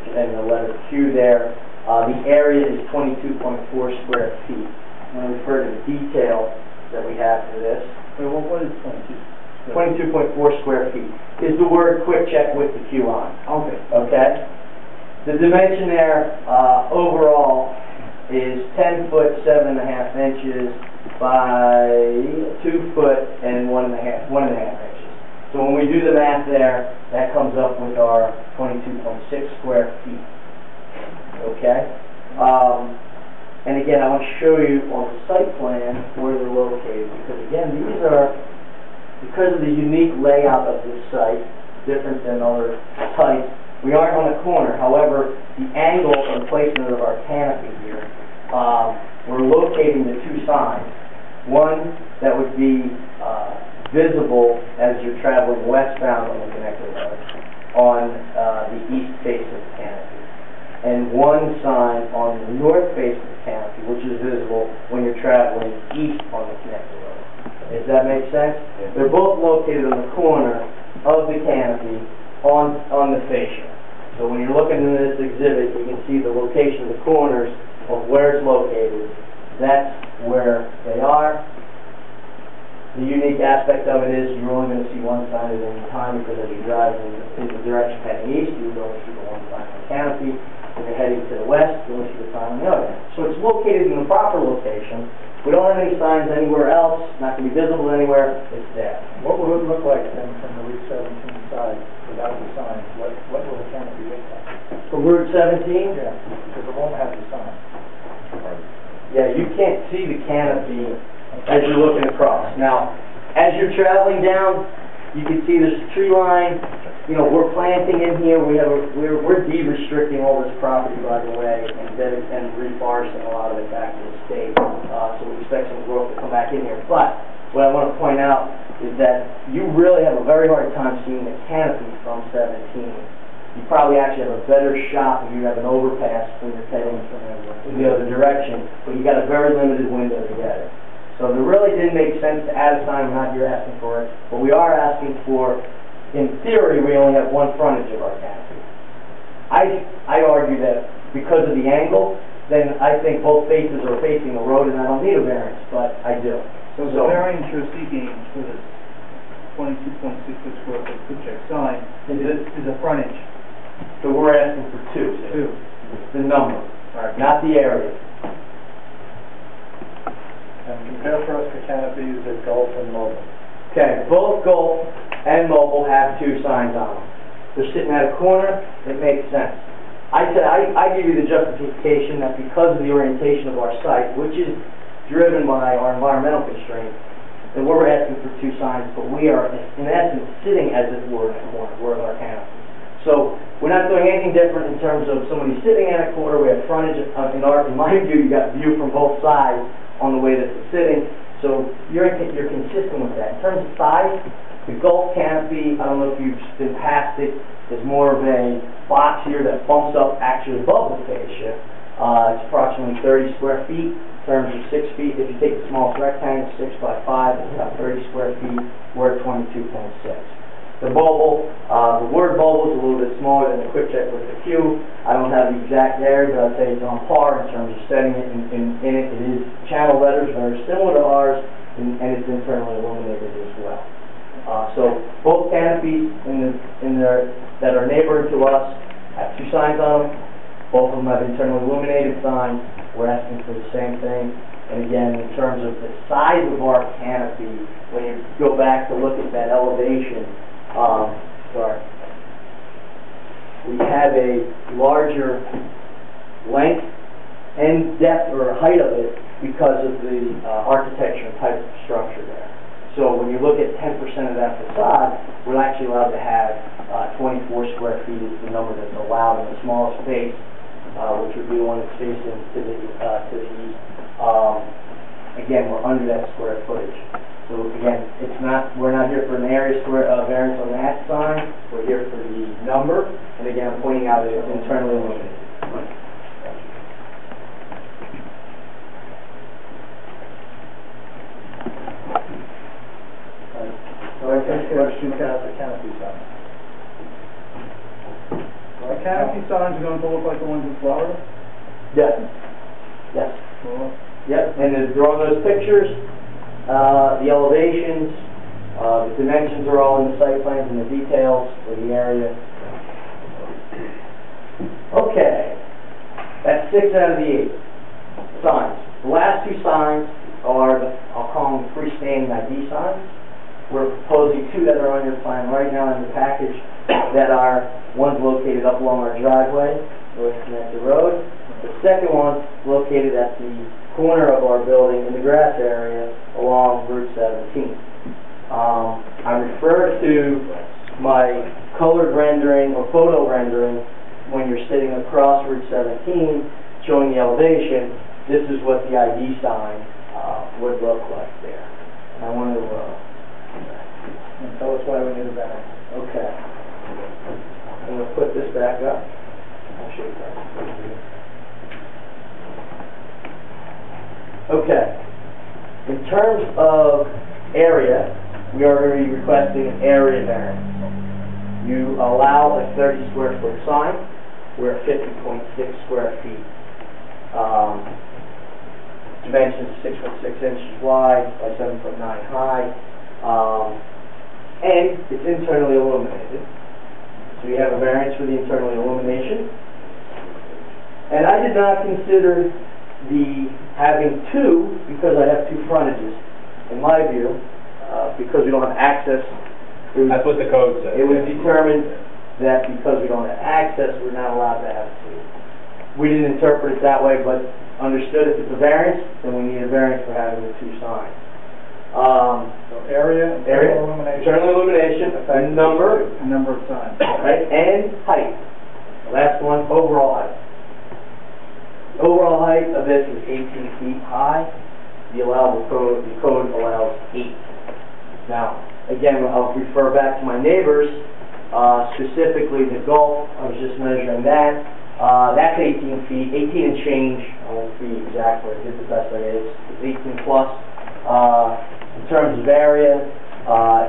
Q there. The area is 22.4 square feet. I'm going to refer to the detail that we have for this. Wait, what is 22? 22.4 square feet is the word quick check with the Q on. Okay. Okay? The dimension there overall is 10 foot 7.5 inches by 2 foot and 1.5 inches. So when we do the math there, that comes up with our 22.6 square feet. Okay? And again, I want to show you on the site plan where they're located, because again, these are, because of the unique layout of this site, different than other sites, we aren't on a corner. However, the angle and placement of our canopy here, we're locating the 2 signs. One that would be visible as you're traveling westbound on the connector road on the east face of the canopy, and one sign on the north face of the canopy, which is visible when you're traveling east on the connector road. Does that make sense? Yeah. They're both located on the corner of the canopy on the fascia. So when you're looking at this exhibit, you can see the location of the corners of where it's located. That's where they are. The unique aspect of it is you're only going to see one sign at any time, because as you drive in the direction heading east, you only see the one sign on the canopy. When you're heading to the west, you only see the sign on the other. So it's located in the proper location. We don't have any signs anywhere else, not going to be visible anywhere. It's there. What will it look like then from the Route 17 side without the sign? What will the canopy look like? From Route 17? Yeah, because it won't have the sign. Yeah, you can't see the canopy as you're looking across. Now, as you're traveling down, you can see there's a tree line. You know, we're planting in here. We're de-restricting all this property, by the way, and reforesting a lot of it back to the state. So we expect some growth to come back in here. But what I want to point out is that you really have a very hard time seeing the canopy from 17. You probably actually have a better shot if you have an overpass when you're heading in the other direction, but you got a very limited window to get it. So it really didn't make sense to add a sign. We're not here asking for it, but we are asking for, in theory, we only have one frontage of our canopy. I argue that because of the angle, then I think both faces are facing the road and I don't need a variance, but I do. So the variance you're seeking for this 22.66 square foot quick check sign is a frontage. So we're asking for 2. The number, not the area. And compare for us the canopies at Gulf and Mobile. Okay, both Gulf and Mobile have 2 signs on them. They're sitting at a corner. It makes sense. I give you the justification that because of the orientation of our site, which is driven by our environmental constraints, then we're asking for 2 signs, but we are, in essence, sitting as if we're in a corner, we're in our canopy. So we're not doing anything different in terms of somebody sitting in a corner. We have frontage in my view. You got view from both sides on the way that it's sitting. So you're consistent with that. In terms of size, the Gulf canopy, I don't know if you've been past it, is more of a box here that bumps up actually above the fascia. It's approximately 30 square feet in terms of 6 feet. If you take the smallest rectangle, 6 by 5, it's about 30 square feet. We're at 22.6. The bubble, the word bubble is a little bit smaller than the quick check with the Q. I don't have the exact area, but I'd say it's on par in terms of setting it in it. It is channel letters, very similar to ours, and it's internally illuminated as well. So both canopies that are neighboring to us have 2 signs on them. Both of them have internally illuminated signs. We're asking for the same thing. And again, in terms of the size of our canopy, when you go back to look at that elevation, we have a larger length and depth or height of it because of the architecture and type of structure there. So when you look at 10% of that facade, we're actually allowed to have 24 square feet is the number that's allowed in the smallest space, which would be the one that's facing to the east. Again, we're under that square footage. So again, we're not here for an area variance on that sign. We're here for the number. And again, I'm pointing out that it's internally illuminated. So I think question about the canopy sign. Are canopy signs going to look like the ones in Florida? Yes. Yes. Cool. Yep. And to draw those pictures, the elevations, the dimensions are all in the site plans and the details for the area. Okay. That's 6 out of the 8 signs. The last 2 signs are, I'll call them freestanding ID signs. We're proposing 2 that are on your plan right now in the package that are, one's located up along our driveway, North Connector Road. The second one's located at the corner of our building in the grass area along Route 17. I refer to my colored rendering or photo rendering when you're sitting across Route 17 showing the elevation. This is what the ID sign would look like there. And I want to tell us why we need a variance. Okay. I'm going to put this back up. I'll show you that. Okay. In terms of area, we are going to be requesting an area variance. You allow a 30 square foot sign. We're at 50.6 square feet. Dimensions 6'6" wide by 7'9" high. And it's internally illuminated. So you have a variance for the internal illumination. And I did not consider having 2 because I have 2 frontages. In my view, because we don't have access. That's what the code says. It was determined that because we don't have access, we're not allowed to have 2. We didn't interpret it that way, but understood if it's a variance, then we need a variance for having the 2 signs. So area, internal illumination, number of signs. Right, and height. The last one, overall height. The overall height of this is 18 feet high. The code allows 8. Now, again, I'll refer back to my neighbors, specifically the Gulf. I was just measuring that. That's 18 feet, 18 and change. I won't be exact, but I did the best I could. It's 18 plus. In terms of area,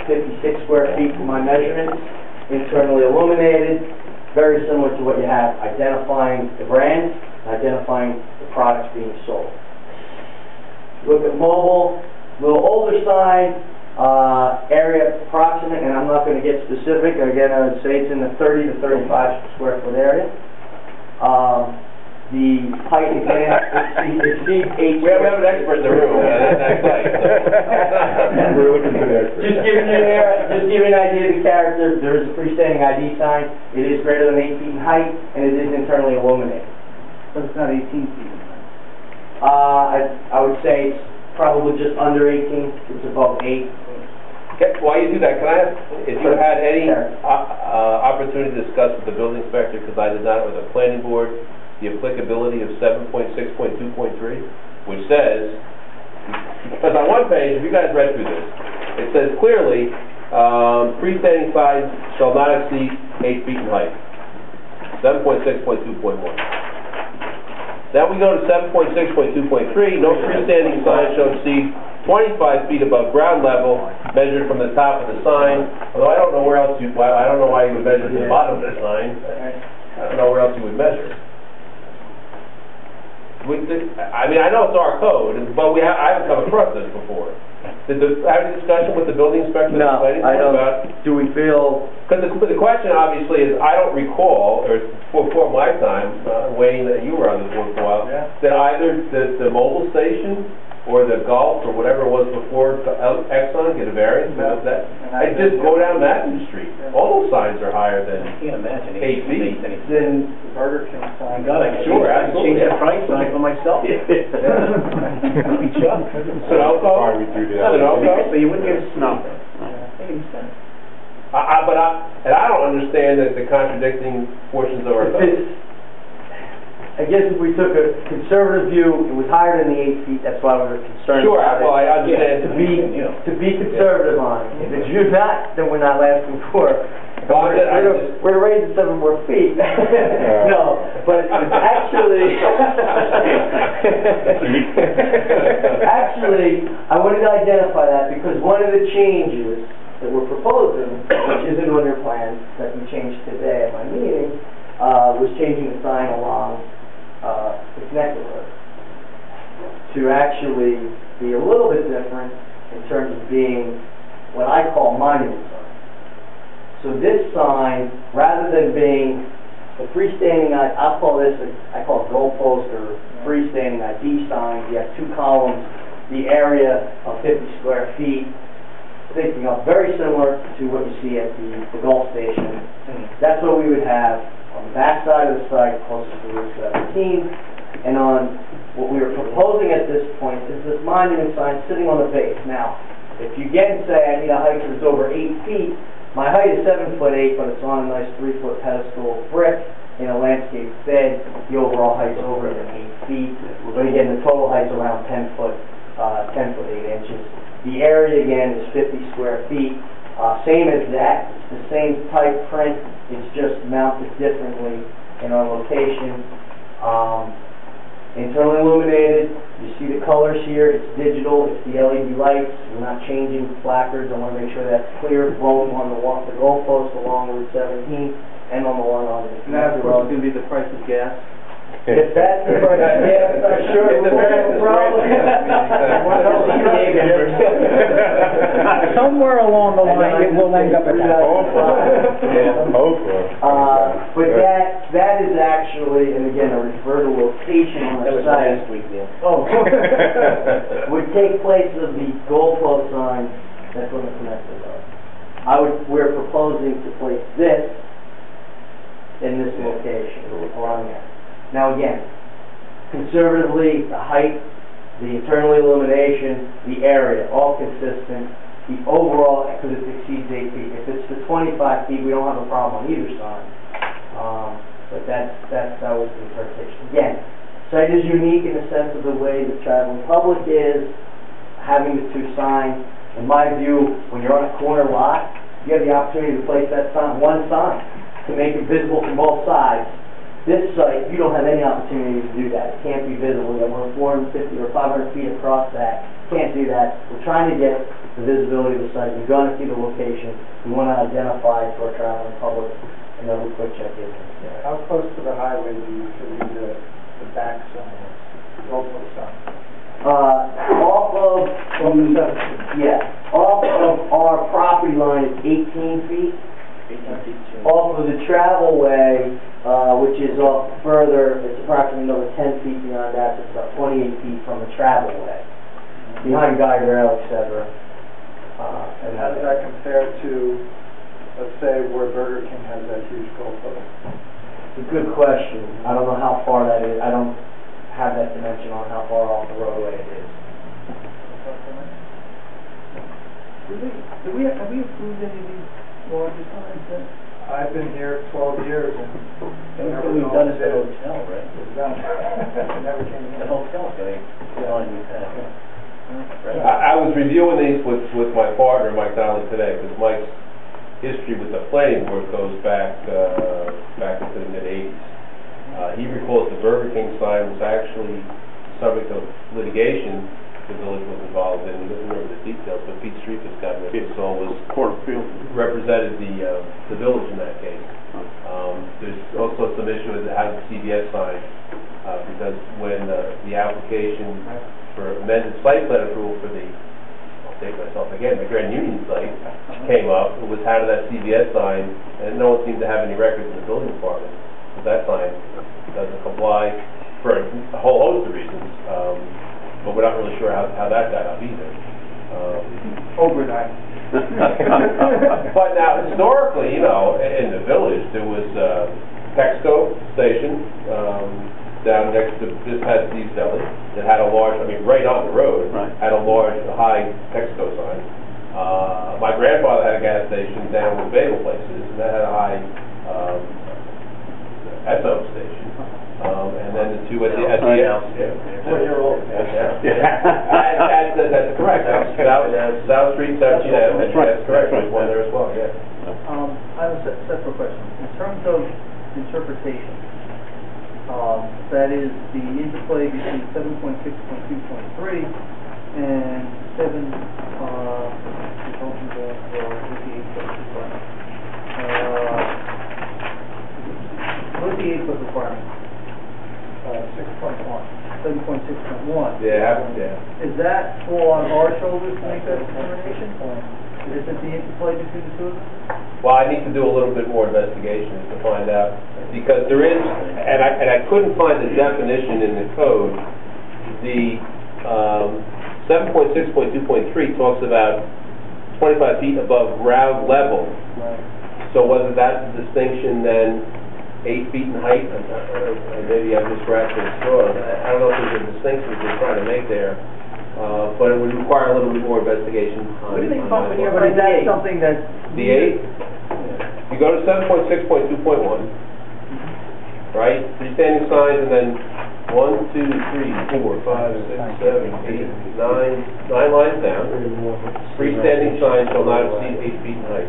56 square feet for my measurements, internally illuminated, very similar to what you have, identifying the brand, identifying the products being sold. Look at mobile, a little older sign, area approximate, and I'm not going to get specific. Again, I would say it's in the 30 to 35 square foot area. The height again exceeds 8. We have an expert in the room. Just giving you an idea of the character. There is a freestanding ID sign. It is greater than 8 feet in height, and it is internally illuminated. But it's not 18 feet. I would say it's probably just under 18, it's above 8. Okay, while you do that, can I ask if you had any opportunity to discuss with the building inspector, because I did not, with the planning board, the applicability of 7.6.2.3, which says, because on one page, if you guys read through this, it says clearly, freestanding signs shall not exceed 8 feet in height. 7.6.2.1. Then we go to 7.6.2.3, no freestanding sign shall exceed 25 feet above ground level, measured from the top of the sign. Although I don't know where else I don't know why you would measure the bottom of the sign. I don't know where else you would measure. I mean, I know it's our code, but I haven't come across this before. Did I have a discussion with the building inspector? No, I don't. Do we feel? Because the question obviously is, I don't recall, or before my time, Wayne, that you were on the board for a while, that either the mobile station or the Gulf or whatever it was before Exxon get a variance. I just go down Madison Street. All those signs are higher than I can't imagine 8 feet. Then Burger King sign. God, I Sure, can absolutely. change the price sign for myself. Sunoco? So you wouldn't get a snow. And I don't understand the contradicting portions of our code. I guess if we took a conservative view, it was higher than the 8 feet, that's why we were concerned Sure, about well, it. I understand. To be conservative on it. If it's not, then we're not asking for it. We're to raise it 7 more feet. No, but it's actually, I wanted to identify that because one of the changes that we're proposing, which isn't on your plan, that we changed today at my meeting, was changing the sign along the connector road to actually be a little bit different in terms of being what I call monument sign. So this sign, rather than being a freestanding, I'll call this, I call it goalpost or freestanding ID sign. You have 2 columns, the area of 50 square feet, thinking of very similar to what you see at the Gulf station. That's what we would have on the back side of the site, closest to Route 17, and on what we are proposing at this point is this monument sign sitting on the base. Now, if you get and say I need a height that's over 8 feet, my height is 7'8", but it's on a nice 3-foot pedestal brick in a landscape bed. The overall height's over than 8 feet, but again, the total height's around 10 foot 8 inches. The area again is 50 square feet. Same as that, it's the same type print, it's just mounted differently in our location. Internally illuminated, you see the colors here, it's digital, it's the LED lights, we're not changing placards. I want to make sure that's clear, both on the goalpost along Route 17 and on the one on the connector road. Going to be the price of gas. If that's the price of gas, I'm sure it will have a problem. Somewhere along the line, it will end up at that. But that is actually, and again, I refer to location on the site. last week, yeah. Would take place of the goalpost sign that's on the connector road. We're proposing to place this in this location along there. Now again, conservatively, the height, the internal illumination, the area, all consistent. The overall, because it exceeds 8 feet. If it's the 25 feet, we don't have a problem on either side. But that was the interpretation. Again, site is unique in the sense of the way the traveling public is, having the 2 signs. In my view, when you're on a corner lot, you have the opportunity to place that sign, one sign, to make it visible from both sides. This site, you don't have any opportunity to do that. It can't be visible. We're 450 or 500 feet across that. Can't do that. We're trying to get the visibility of the site. You're going to see the location. We want to identify to our traveling public and know who quick check is. How close to the highway do you consider the back sign, the goalpost sign? Off of our property line is 18 feet. Off of the travel way, which is off further, it's approximately another 10 feet beyond that, so it's about 28 feet from the travel way, behind guide rail, etc. And how does that compare to, let's say, where Burger King has that huge goalpost? It's a good question. I don't know how far that is. I don't have that dimension on how far off the roadway it is. Have we approved any of these larger signs then? I've been here 12 years and Everything we've done is the hotel, right? It's done. It never came in. The hotel's getting, on you past. I was reviewing these with my partner, Mike Donnelly, today, because Mike's history with the planning board goes back into the mid-'80s. He recalls the Burger King sign was actually subject of litigation the village was involved in. He doesn't remember the details, but Pete Streetus got it. So was represented the village in that case. There's also some issue with how the CVS sign, because when the application for amended site plan approval for the, I'll take myself again, the Grand Union site came up, it was how did that CVS sign, and no one seemed to have any records in the building department. So that sign doesn't comply for a whole host of reasons, but we're not really sure how that got up either. Overnight. But now, historically, you know, in the village, there was a Texaco station down next to just past Steve's Deli that had a large, I mean, right on the road, had a large, high Texaco sign. My grandfather had a gas station down with bagel places, and that had a high Esso station. And then the two at the end. 4-year-old. That's correct. South Street, 17 Avenue. That's correct. There's one there as well, yeah. I have a separate question. In terms of interpretation, that is the interplay between 7.6.2.3 and 7, what's the 8-foot requirement? 6.1. 7.6.1. Yeah. Is that fall on our shoulders to make that determination? Is it the interplay between the two of them? Well, I need to do a little bit more investigation to find out, because there is, and I couldn't find the definition in the code. The 7.6.2.3 talks about 25 feet above ground level. Right. So whether that's the distinction then 8 feet in height, or maybe I'm just grasping at straws. I don't know if there's a distinction that they're trying to make there, but it would require a little bit more investigation. What do you think, but is that something that... The 8? You go to 7.6.2.1, right? Freestanding signs, and then 1, 2, 3, 4, 5, 6, 7, 8, 9 lines down. Freestanding signs shall not exceed 8 feet in height.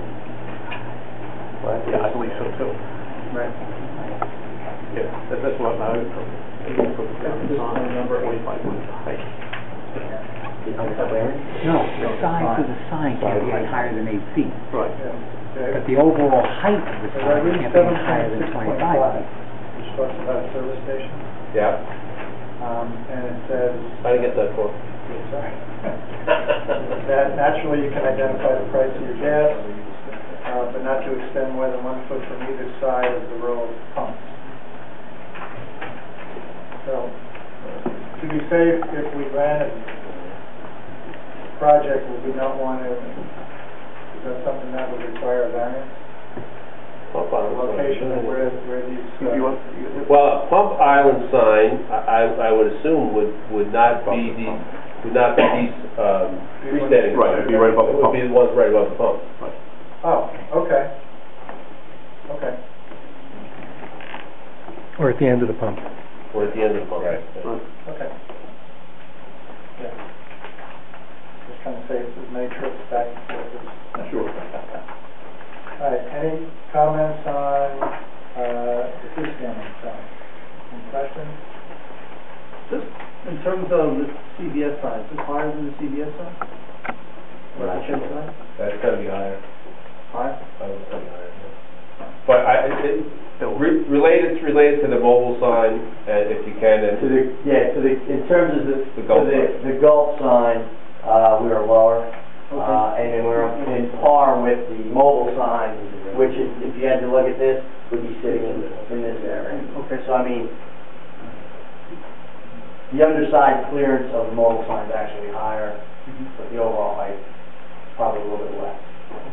Yeah, I believe so too. Right. Yeah, that's what I would put. Number 25 foot height. No, the size of the sign can't be higher than 8 feet. Right. But the overall height of the sign can't be higher than 25 feet. Which talks about a service station. Yeah. And it says... I didn't get that quote. Sorry. That naturally you can identify the price of your gas, but not to extend more than 1 foot from either side of the row of pumps. So, to be safe, if we ran a project, would we not want to, is that something that would require a variance? Location of where these... Well, a pump island sign, I would assume would not be these freestanding. Right, it'd be right above the pump. It would be the ones right above the pump. Right. Oh, okay. Okay. Or at the end of the pump. Or at the end of the pump. Right. Okay. Yeah. Just trying to save as many trips back and forth. Sure. All right, any comments on the freestanding sign? Any questions? Just in terms of the CVS sign, is it higher than the CVS sign? Right. Sign? That's got to be higher. Higher? I would say higher. But related to the mobile sign, if you can, and in terms of the Gulf sign, we are lower. And then we're in par with the mobile sign, which is, if you had to look at this, would be sitting in this area. Okay. So I mean, the underside clearance of the mobile sign is actually higher, but the overall height is probably a little bit less.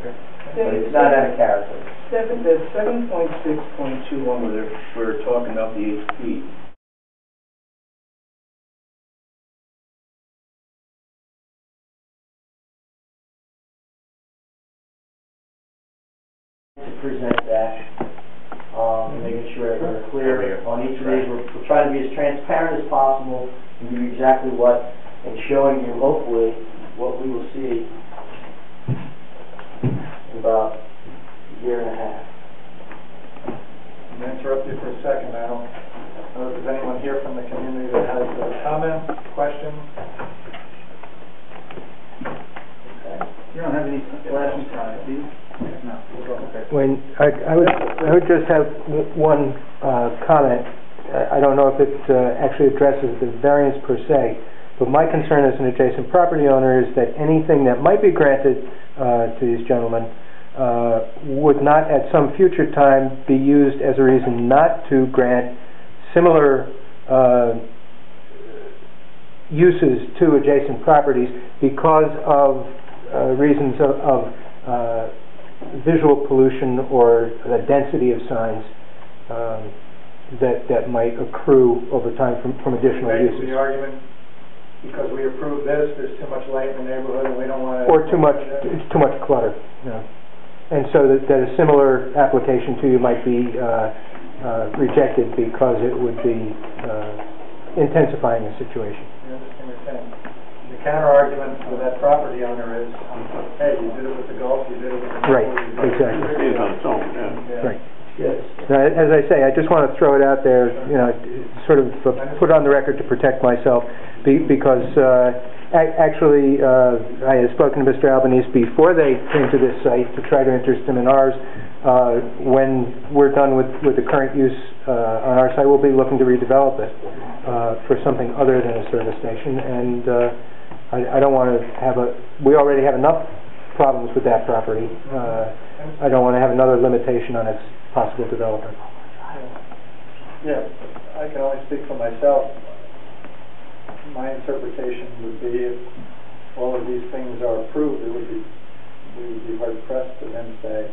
Okay. But it's not out of character. 7.6.21, where we're talking about the 8 feet. to be as transparent as possible and give you exactly what, and showing you hopefully what we will see in about a year and a half. I'm going to interrupt you for a second. I don't know if there's anyone here from the community that has a comment, question. Okay. You don't have any flashing signs, do you? No. Okay. When I would just have one comment. I don't know if it actually addresses the variance per se, but my concern as an adjacent property owner is that anything that might be granted to these gentlemen would not at some future time be used as a reason not to grant similar uses to adjacent properties because of reasons of visual pollution or the density of signs that might accrue over time from additional uses. The argument, because we approve this, there's too much light in the neighborhood and we don't want to... Or too much clutter. Yeah. And so that a similar application to you might be rejected because it would be intensifying the situation. The counter argument for that property owner is, hey, you did it with the golf, you did it with the... Right, exactly. It's on its own, yeah. Right. Yes. Now, as I say, I just want to throw it out there, sort of put on the record to protect myself, because actually I had spoken to Mr. Albanese before they came to this site to try to interest them in ours. When we're done with the current use on our site, we'll be looking to redevelop it for something other than a service station, and I don't want to have we already have enough problems with that property. I don't want to have another limitation on its possible development. Yeah, I can only speak for myself. My interpretation would be if all of these things are approved, we would be hard pressed to then say,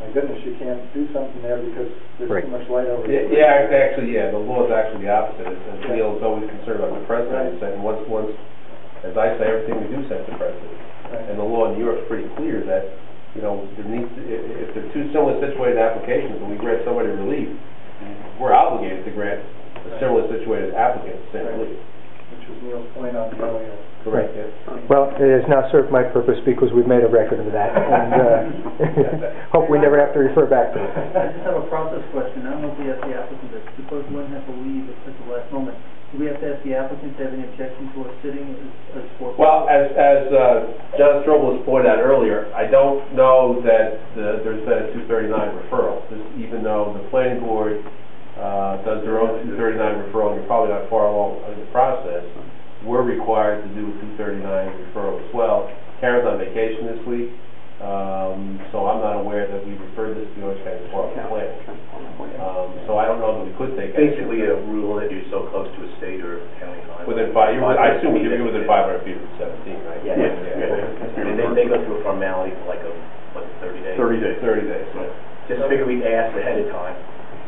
my goodness, you can't do something there because there's too much light over there. Yeah, actually, the law is actually the opposite. Neil is always concerned about the precedent, and once, as I say, everything we do sets a precedent. Right. And the law in New York is pretty clear that, if they're two similarly situated applications and we grant somebody relief, we're obligated to grant a similarly situated applicant the same relief. Which was Neil's point on the earlier. Correct, yeah. Well, it has now served my purpose because we've made a record of that, and hope we never have to refer back to it. I just have a process question. I don't know if we have the applicant, but suppose one has to leave at the last moment. Do we have to ask the applicant to have any objection to us sitting as for? Well, as John Strobel has pointed out earlier, I don't know that there's been a 239 referral, even though the planning board does their own 239 referral, and you're probably not far along in the process. We're required to do a 239 referral as well. Karen's on vacation this week, so I'm not aware that we referred this to the Orange County Department of Planning. So I don't know that we could take action. Basically, a rule that you're so close to a state or county line. Within 5, I assume you're within 500 feet of 17, right? Yeah. They go through a formality for 30 days? 30 days. 30 days. So just figure we'd ask ahead of time.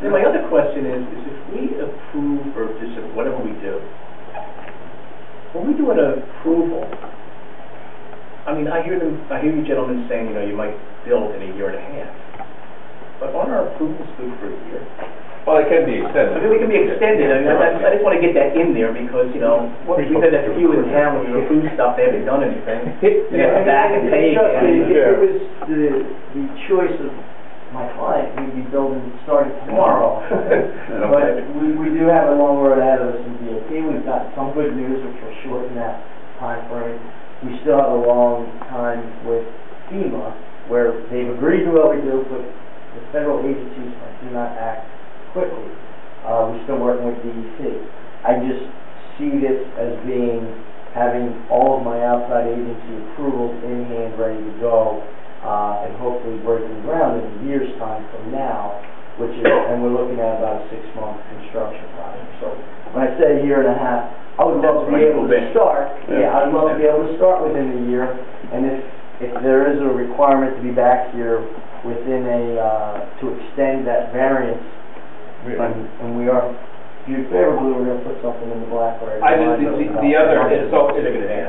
Then my other question is if we approve or just whatever we do, when we do an approval, I mean, I hear you gentlemen saying, you might build in a year and a half. But aren't our approvals good for a year? Well, it can be extended. I mean, it can be extended. I just want to get that in there because, we've had a few in town when we approve stuff, they haven't done anything. They have to back and take. If it was the choice of my client, we'd be building starting tomorrow. But we do have a long road ahead of us in DOT. We've got some good news which will shorten that time frame. We still have a long time with FEMA where they've agreed to what we do, but the federal agencies do not act quickly. We're still working with DEC. I just see this as having all of my outside agency approvals in hand, ready to go, and hopefully breaking ground in a year's time from now, and we're looking at about a 6-month construction project. So when I say a year and a half, I would love to be able to start. Yeah, I'd love to be able to start within a year, and if there is a requirement to be back here within to extend that variance, and we are viewed favorably, we're going to put something in the Blackberry. The other,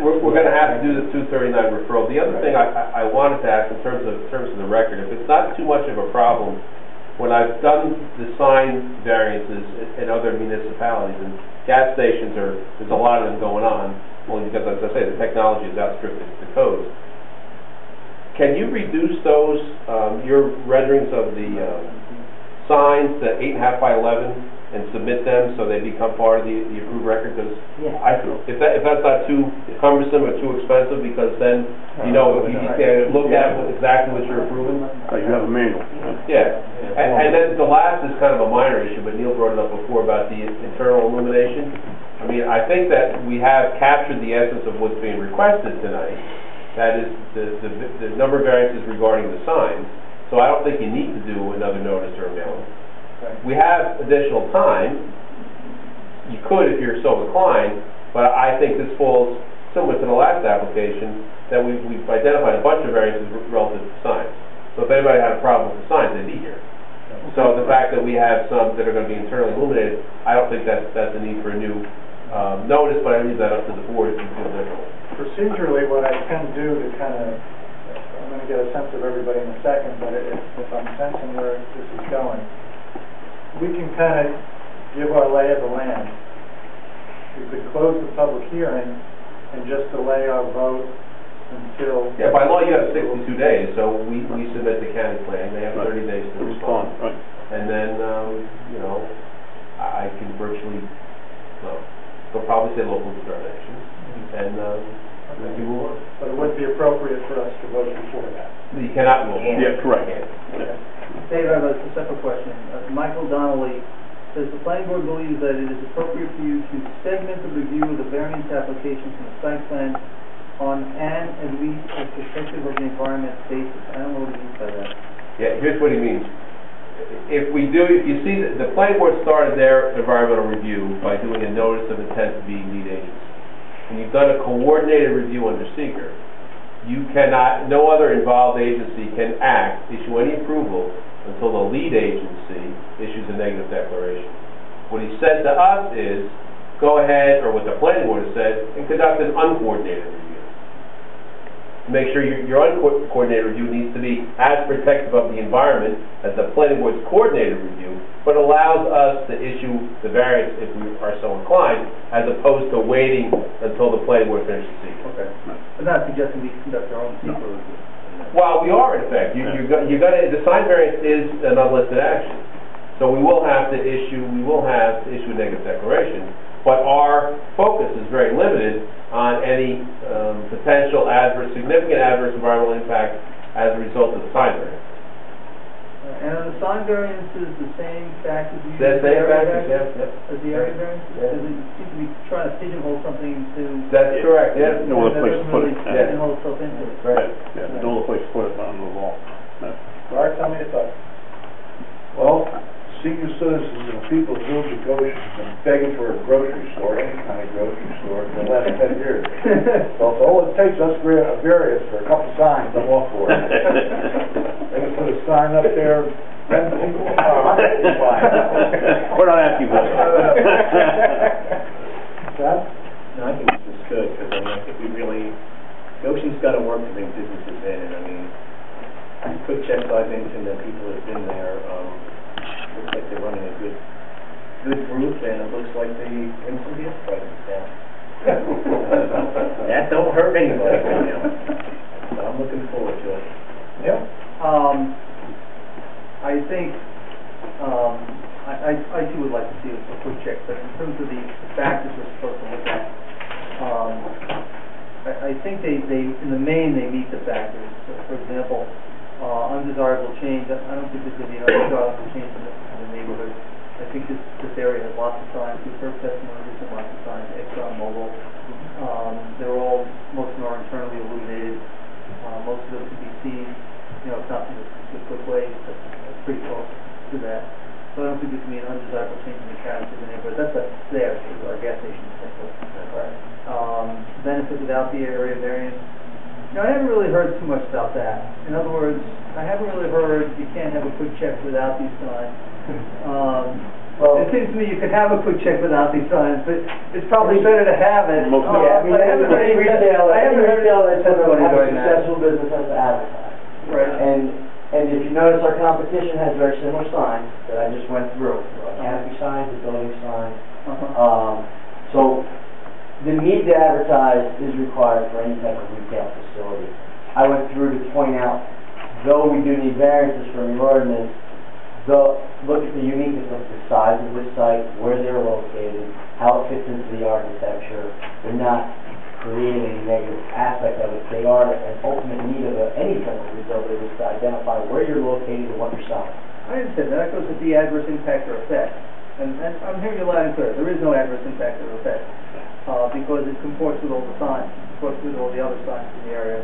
we're going to have to do the 239 referral. The other thing I wanted to ask in terms of the record, if it's not too much of a problem, when I've done the sign variances in other municipalities, and gas stations there's a lot of them going on, only because, as I say, the technology is outstripping the codes. Can you reduce those, your renderings of the signs to 8.5 by 11 and submit them so they become part of the approved record? Because if that's not too cumbersome or too expensive, because then you know if you can look at exactly what you're approving. You have a manual. Yeah, and then the last is kind of a minor issue, but Neil brought it up before about the internal illumination. I mean, I think that we have captured the essence of what's being requested tonight. That is the number of variances regarding the signs. So I don't think you need to do another notice or a mailing. We have additional time. You could if you're so inclined, but I think this falls similar to the last application that we've identified a bunch of variances relative to signs. So if anybody had a problem with the signs, they'd be here. So the fact that we have some that are going to be internally illuminated, I don't think that's a need for a new notice, but I leave that up to the board if you feel differently. Procedurally, what I can do to kind of, I'm going to get a sense of everybody in a second, but if I'm sensing where this is going, we can kind of give our lay of the land. We could close the public hearing and just delay our vote until... Yeah, by law you have 62 days, so we submit the county plan. They have 30 days to respond. Right. And then, you know, I can virtually, they'll probably say local determinations. And you will... But it wouldn't be appropriate for us to vote before that. You cannot vote. Yeah, correct. Yeah. Dave, I have a separate question. Michael Donnelly says the planning board believes that it is appropriate for you to segment the review of the variance application from the site plan on an at least a protective of the environment basis. I don't know what he means by that. Yeah, here's what he means. If you see the planning board started their environmental review by doing a notice of intent to be lead agency. When you've done a coordinated review under seeker, you cannot, no other involved agency can issue any approval until the lead agency issues a negative declaration. What he said to us is, go ahead, or what the planning board has said, and conduct an uncoordinated review. Make sure your uncoordinated review needs to be as protective of the environment as the planning board's coordinated review, but allows us to issue the variance if we are so inclined, as opposed to waiting until the planning board finishes seeker. Okay. But not suggesting we conduct our own seeker review. Well, we are in fact. The sign variance is an unlisted action, so we will have to issue a negative declaration. But our focus is very limited on any potential significant adverse environmental impact as a result of the sign variance. And are the sign variances the same factors you use as the area variance? As the area variances? Yeah. Does it seem to be trying to pigeonhole something to... That's correct, yeah. No other place to put it. Pigeonhole itself into it. Right. Yeah, no other place to put it on the wall. Mark, tell me your thoughts. Well, senior citizens and people who live in Goshen have been begging for a grocery store, any kind of grocery store, for the last 10 years. So if all it takes us a variance for a couple signs, I'm off for it. They're going to put a sign up there, rent people. We're not asking for that. No, I think this is good, because I think we really, Goshen's got to work to bring businesses in, and I mean, quick check by Vincent that people have been there, looks like they're running a good group, and it looks like they bring some gift prices down. That don't hurt anybody right now. So I'm looking forward to it. Yeah. I think I too would like to see a quick check, but in terms of the factors we're supposed to look at, I think they in the main they meet the factors. So for example, undesirable change. I don't think there's going to be an undesirable change in the neighborhood. I think this area has lots of signs. We've heard testimony, there's lots of signs. Exxon Mobil. Most of them are internally illuminated. Most of them can be seen. It's not in a quick way, but it's pretty close to that. So I don't think there's going to be an undesirable change in the character of the neighborhood. That's there, our gas station. Benefit without the area variance. I haven't really heard too much about that. In other words, I haven't really heard you can't have a quick check without these signs. It seems to me you could have a quick check without these signs, but it's probably better to have it. I haven't heard any retailer that says a successful business has to advertise. Right. And And if you notice, our competition has very similar signs that I just went through. Canopy signs, the building signs. So the need to advertise is required for any type of retail facility. I went through to point out, though we do need variances from the ordinance, look at the uniqueness of the size of this site, where they're located, how it fits into the architecture. They're not creating any negative aspect of it. They are an ultimate need of any type of retail business to identify where you're located and what you're selling. I understand. That goes with the adverse impact or effect. And I'm hearing you loud and clear. There is no adverse impact or effect because it comports with all the signs, comports with all the other signs in the area.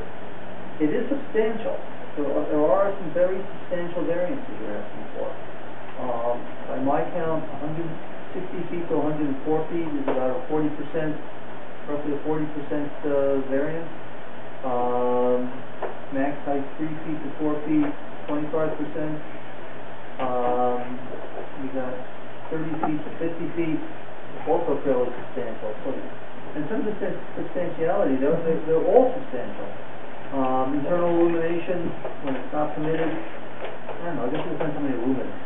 It is substantial. There are some very substantial variances you're asking for. By my count, 160 feet to 104 feet is about a 40%, roughly a 40% variance. Max height 3 feet to 4 feet, 25%. We got 30 feet to 50 feet, also fairly substantial. So in terms of substantiality, they're all substantial. Internal illumination, when it's not permitted, I don't know, I guess it depends on the illuminance.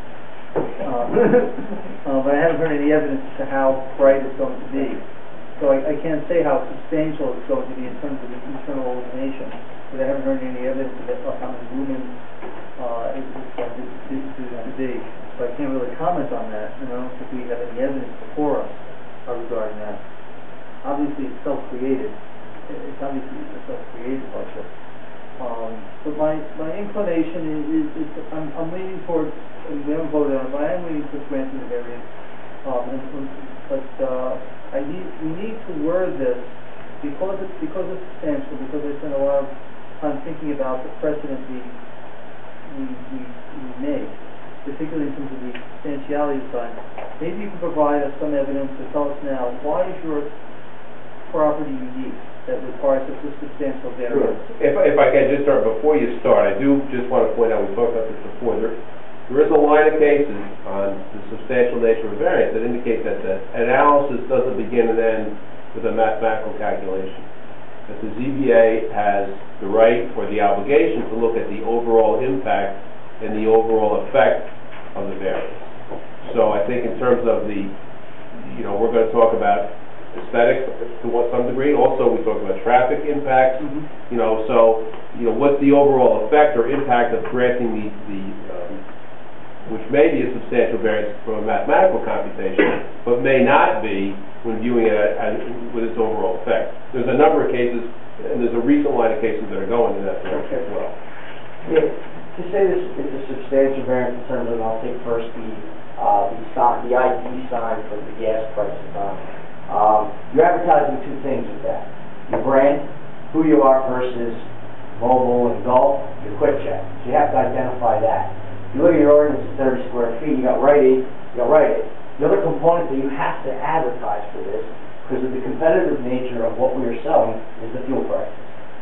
But I haven't heard any evidence as to how bright it's going to be. So I can't say how substantial it's going to be in terms of the internal illumination, but I haven't heard any evidence of how many lumens it's going to be. So I can't really comment on that, and I don't think we have any evidence before us regarding that. Obviously, it's self-created. It's obviously a self-created budget. But my inclination is I'm leaning towards, and we haven't voted on it, but I am leaning towards granting the variance. We need to word this because it's substantial, because I spent a lot of time thinking about the precedent we made, particularly in terms of the substantiality of the sign. Maybe you can provide us some evidence to tell us now, why is your property unique that requires such a substantial variance? Sure. If I can just start, before you start, I do just want to point out, we talked about this before, there is a line of cases on the substantial nature of variance that indicate that the analysis doesn't begin and end with a mathematical calculation. That the ZBA has the right or the obligation to look at the overall impact and the overall effect of the variance. So I think in terms of we're going to talk about aesthetics to some degree. Also, we talk about traffic impacts. What's the overall effect or impact of granting which may be a substantial variance from a mathematical computation, but may not be when viewing it with its overall effect. There's a number of cases, and there's a recent line of cases that are going in that direction as well. Yeah, to say this is a substantial variance in terms of, I'll take first the ID sign for the gas prices on. You're advertising two things with that. Your brand, who you are versus mobile and golf, your quick check. So you have to identify that. You look at your ordinance at 30 square feet, you got Rite Aid, you got Rite Aid. The other component that you have to advertise for this, because of the competitive nature of what we are selling, is the fuel prices.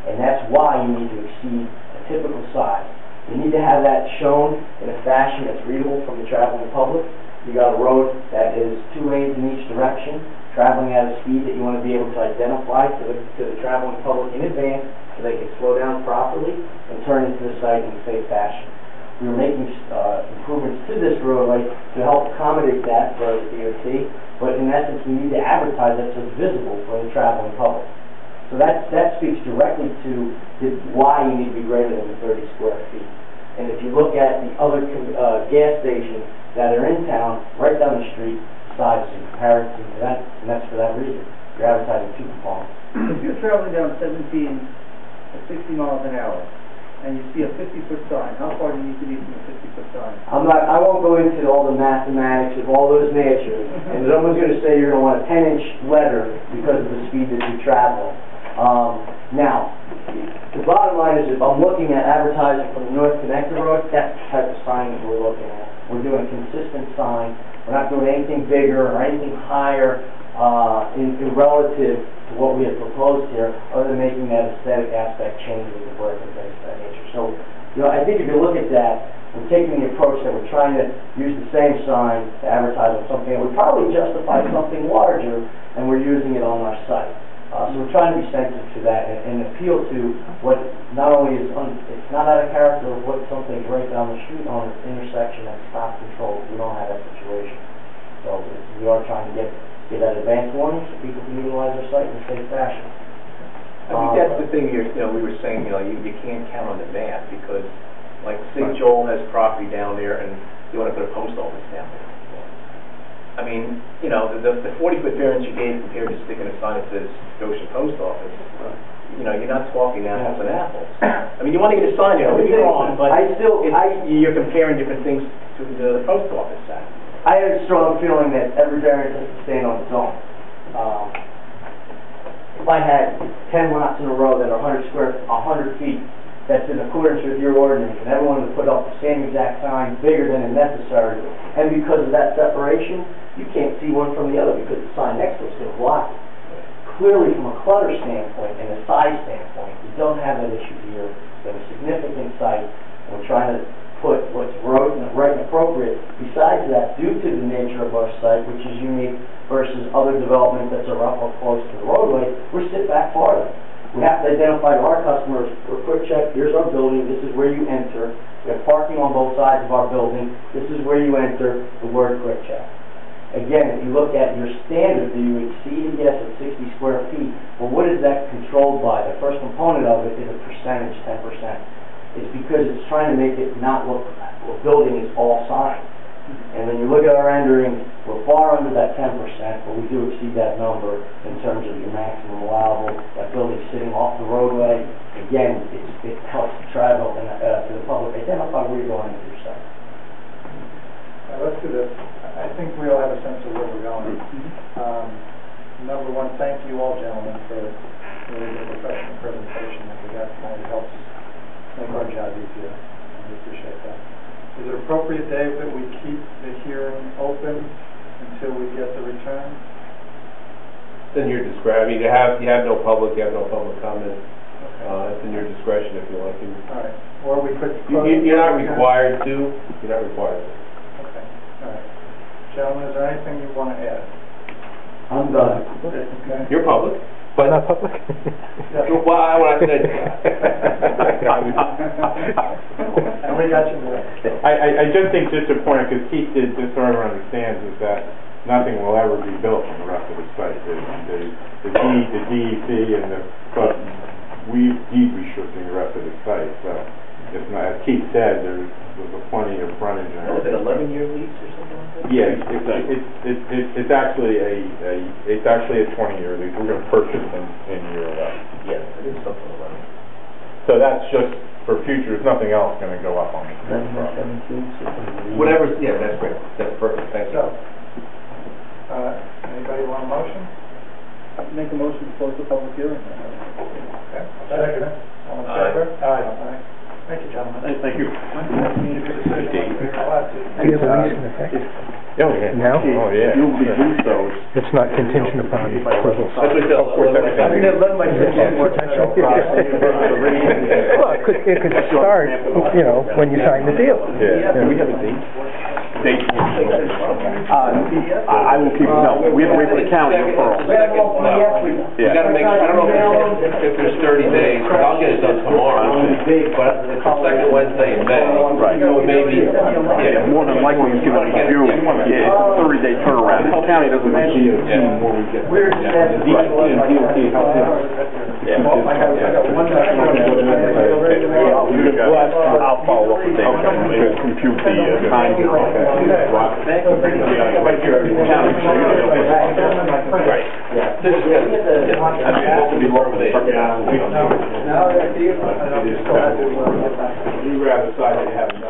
And that's why you need to exceed a typical size. You need to have that shown in a fashion that's readable from the traveling public. You got a road that is 2 lanes in each direction, traveling at a speed that you want to be able to identify to the traveling public in advance so they can slow down properly and turn into the site in a safe fashion. We are making improvements to this roadway to help accommodate that for the DOT, but in essence we need to advertise that so it's visible for the traveling public. So that speaks directly to why you need to be greater than the 30 square feet. And if you look at the other gas stations that are in town, right down the street, size in comparison to that, and that's for that reason. You're advertising two components. If you're traveling down 17 at 60 miles an hour, and you see a 50-foot sign, how far do you need to be from a 50-foot sign? I won't go into all the mathematics of all those natures, and someone's going to say you're going to want a 10-inch letter because of the speed that you're traveling. Now, the bottom line is if I'm looking at advertising from the North Connector Road, that's the type of sign that we're looking at. We're doing a consistent sign. We're not doing anything bigger or anything higher in relative to what we had proposed here, other than making that aesthetic aspect change with the brick and things of that nature. So, I think if you look at that, we're taking the approach that we're trying to use the same sign to advertise on something that would probably justify something larger, and we're using it on our site. So we're trying to be sensitive to that and appeal to what not only is, it's not out of character of what something's right down the street on this intersection that's stop controlled. We don't have that situation. So we are trying to get that advance warning so people can utilize our site in a safe fashion. I think that's the thing we were saying, you can't count on the math because, like, St. Joel has property down there and you want to put a post office down there. I mean, the 40-foot variance you gave compared to sticking a sign that says Goshen Post Office, you're not talking apples and apples. I mean, you want to get a sign, don't get me wrong, but you're comparing different things to the post office side. I have a strong feeling that every variance has to stand on its own. If I had 10 lots in a row that are 100 feet, that's in accordance with your ordinance, and everyone would put up the same exact sign, bigger than is necessary, and because of that separation, you can't see one from the other because the sign next to it's going to block it. Clearly, from a clutter standpoint and a size standpoint, we don't have that issue here. We have a significant site, and we're trying to put what's right and appropriate. Besides that, due to the nature of our site, which is unique versus other development that's up or close to the roadway, we're sit back farther. We have to identify to our customers, for a quick check, here's our building, this is where you enter. We have parking on both sides of our building, this is where you enter, the word quick check. Again, if you look at your standard, do you exceed, yes, at 60 square feet, well, what is that controlled by? The first component of it is a percentage, 10%. It's because it's trying to make it not look, well, building is all sign. And when you look at our rendering, we're far under that 10%, but we do exceed that number in terms of your maximum allowable. That building's sitting off the roadway. Again, it helps travel and to the public identify where you're going into your site. Let's do this. I think we all have a sense of where we're going. Number one, thank you all gentlemen for really the professional presentation that we got tonight. It helps make our job easier, and we appreciate that. Is it appropriate, Dave, that we keep the hearing open until we get the return? It's in your discretion. I mean, you have no public comment. Okay. It's in your discretion if you like to. All right. Or we could. You're not required to. You're not required to. Okay. All right. Gentlemen, is there anything you want to add? I'm done. Okay. You're public. But not public? Well, when I said and we got you there. I just think, just a point, because Keith did, just so everyone understands, is that nothing will ever be built on the rest of the site. The DEP and we deed restricting the rest of the site. So, it's not, as Keith said, there's plenty of frontage. What was it, 11-year lease or something like that? Yeah, it's actually a 20-year lease. We're going to purchase in year 11. Yeah, it is something 11. So that's just for future. There's nothing else going to go up on the whatever. Yeah, that's great. That's perfect. Thank you. So, anybody want a motion? Make a motion to close the public hearing. Okay. Second it. All in favor? Aye. Thank you, gentlemen. Thank you. Now? Oh, yeah. You'll reduce those. It's not contingent upon approval. That's what I mean, let my more potential process. Well, it could start, when you sign the deal. Yeah. Do we have a date? I will keep, no, we have to wait for the county referral. We gotta make, I don't know if there's 30 days, but I'll get it done tomorrow. But the second Wednesday in May. Right. So maybe, Yeah, more than likely, you give it to June. Yeah, it's a 30-day turnaround. The county doesn't make it. Where's that? I'll follow up with Dave. We'll compute the time. Right. This is good. You rather decide that you have enough.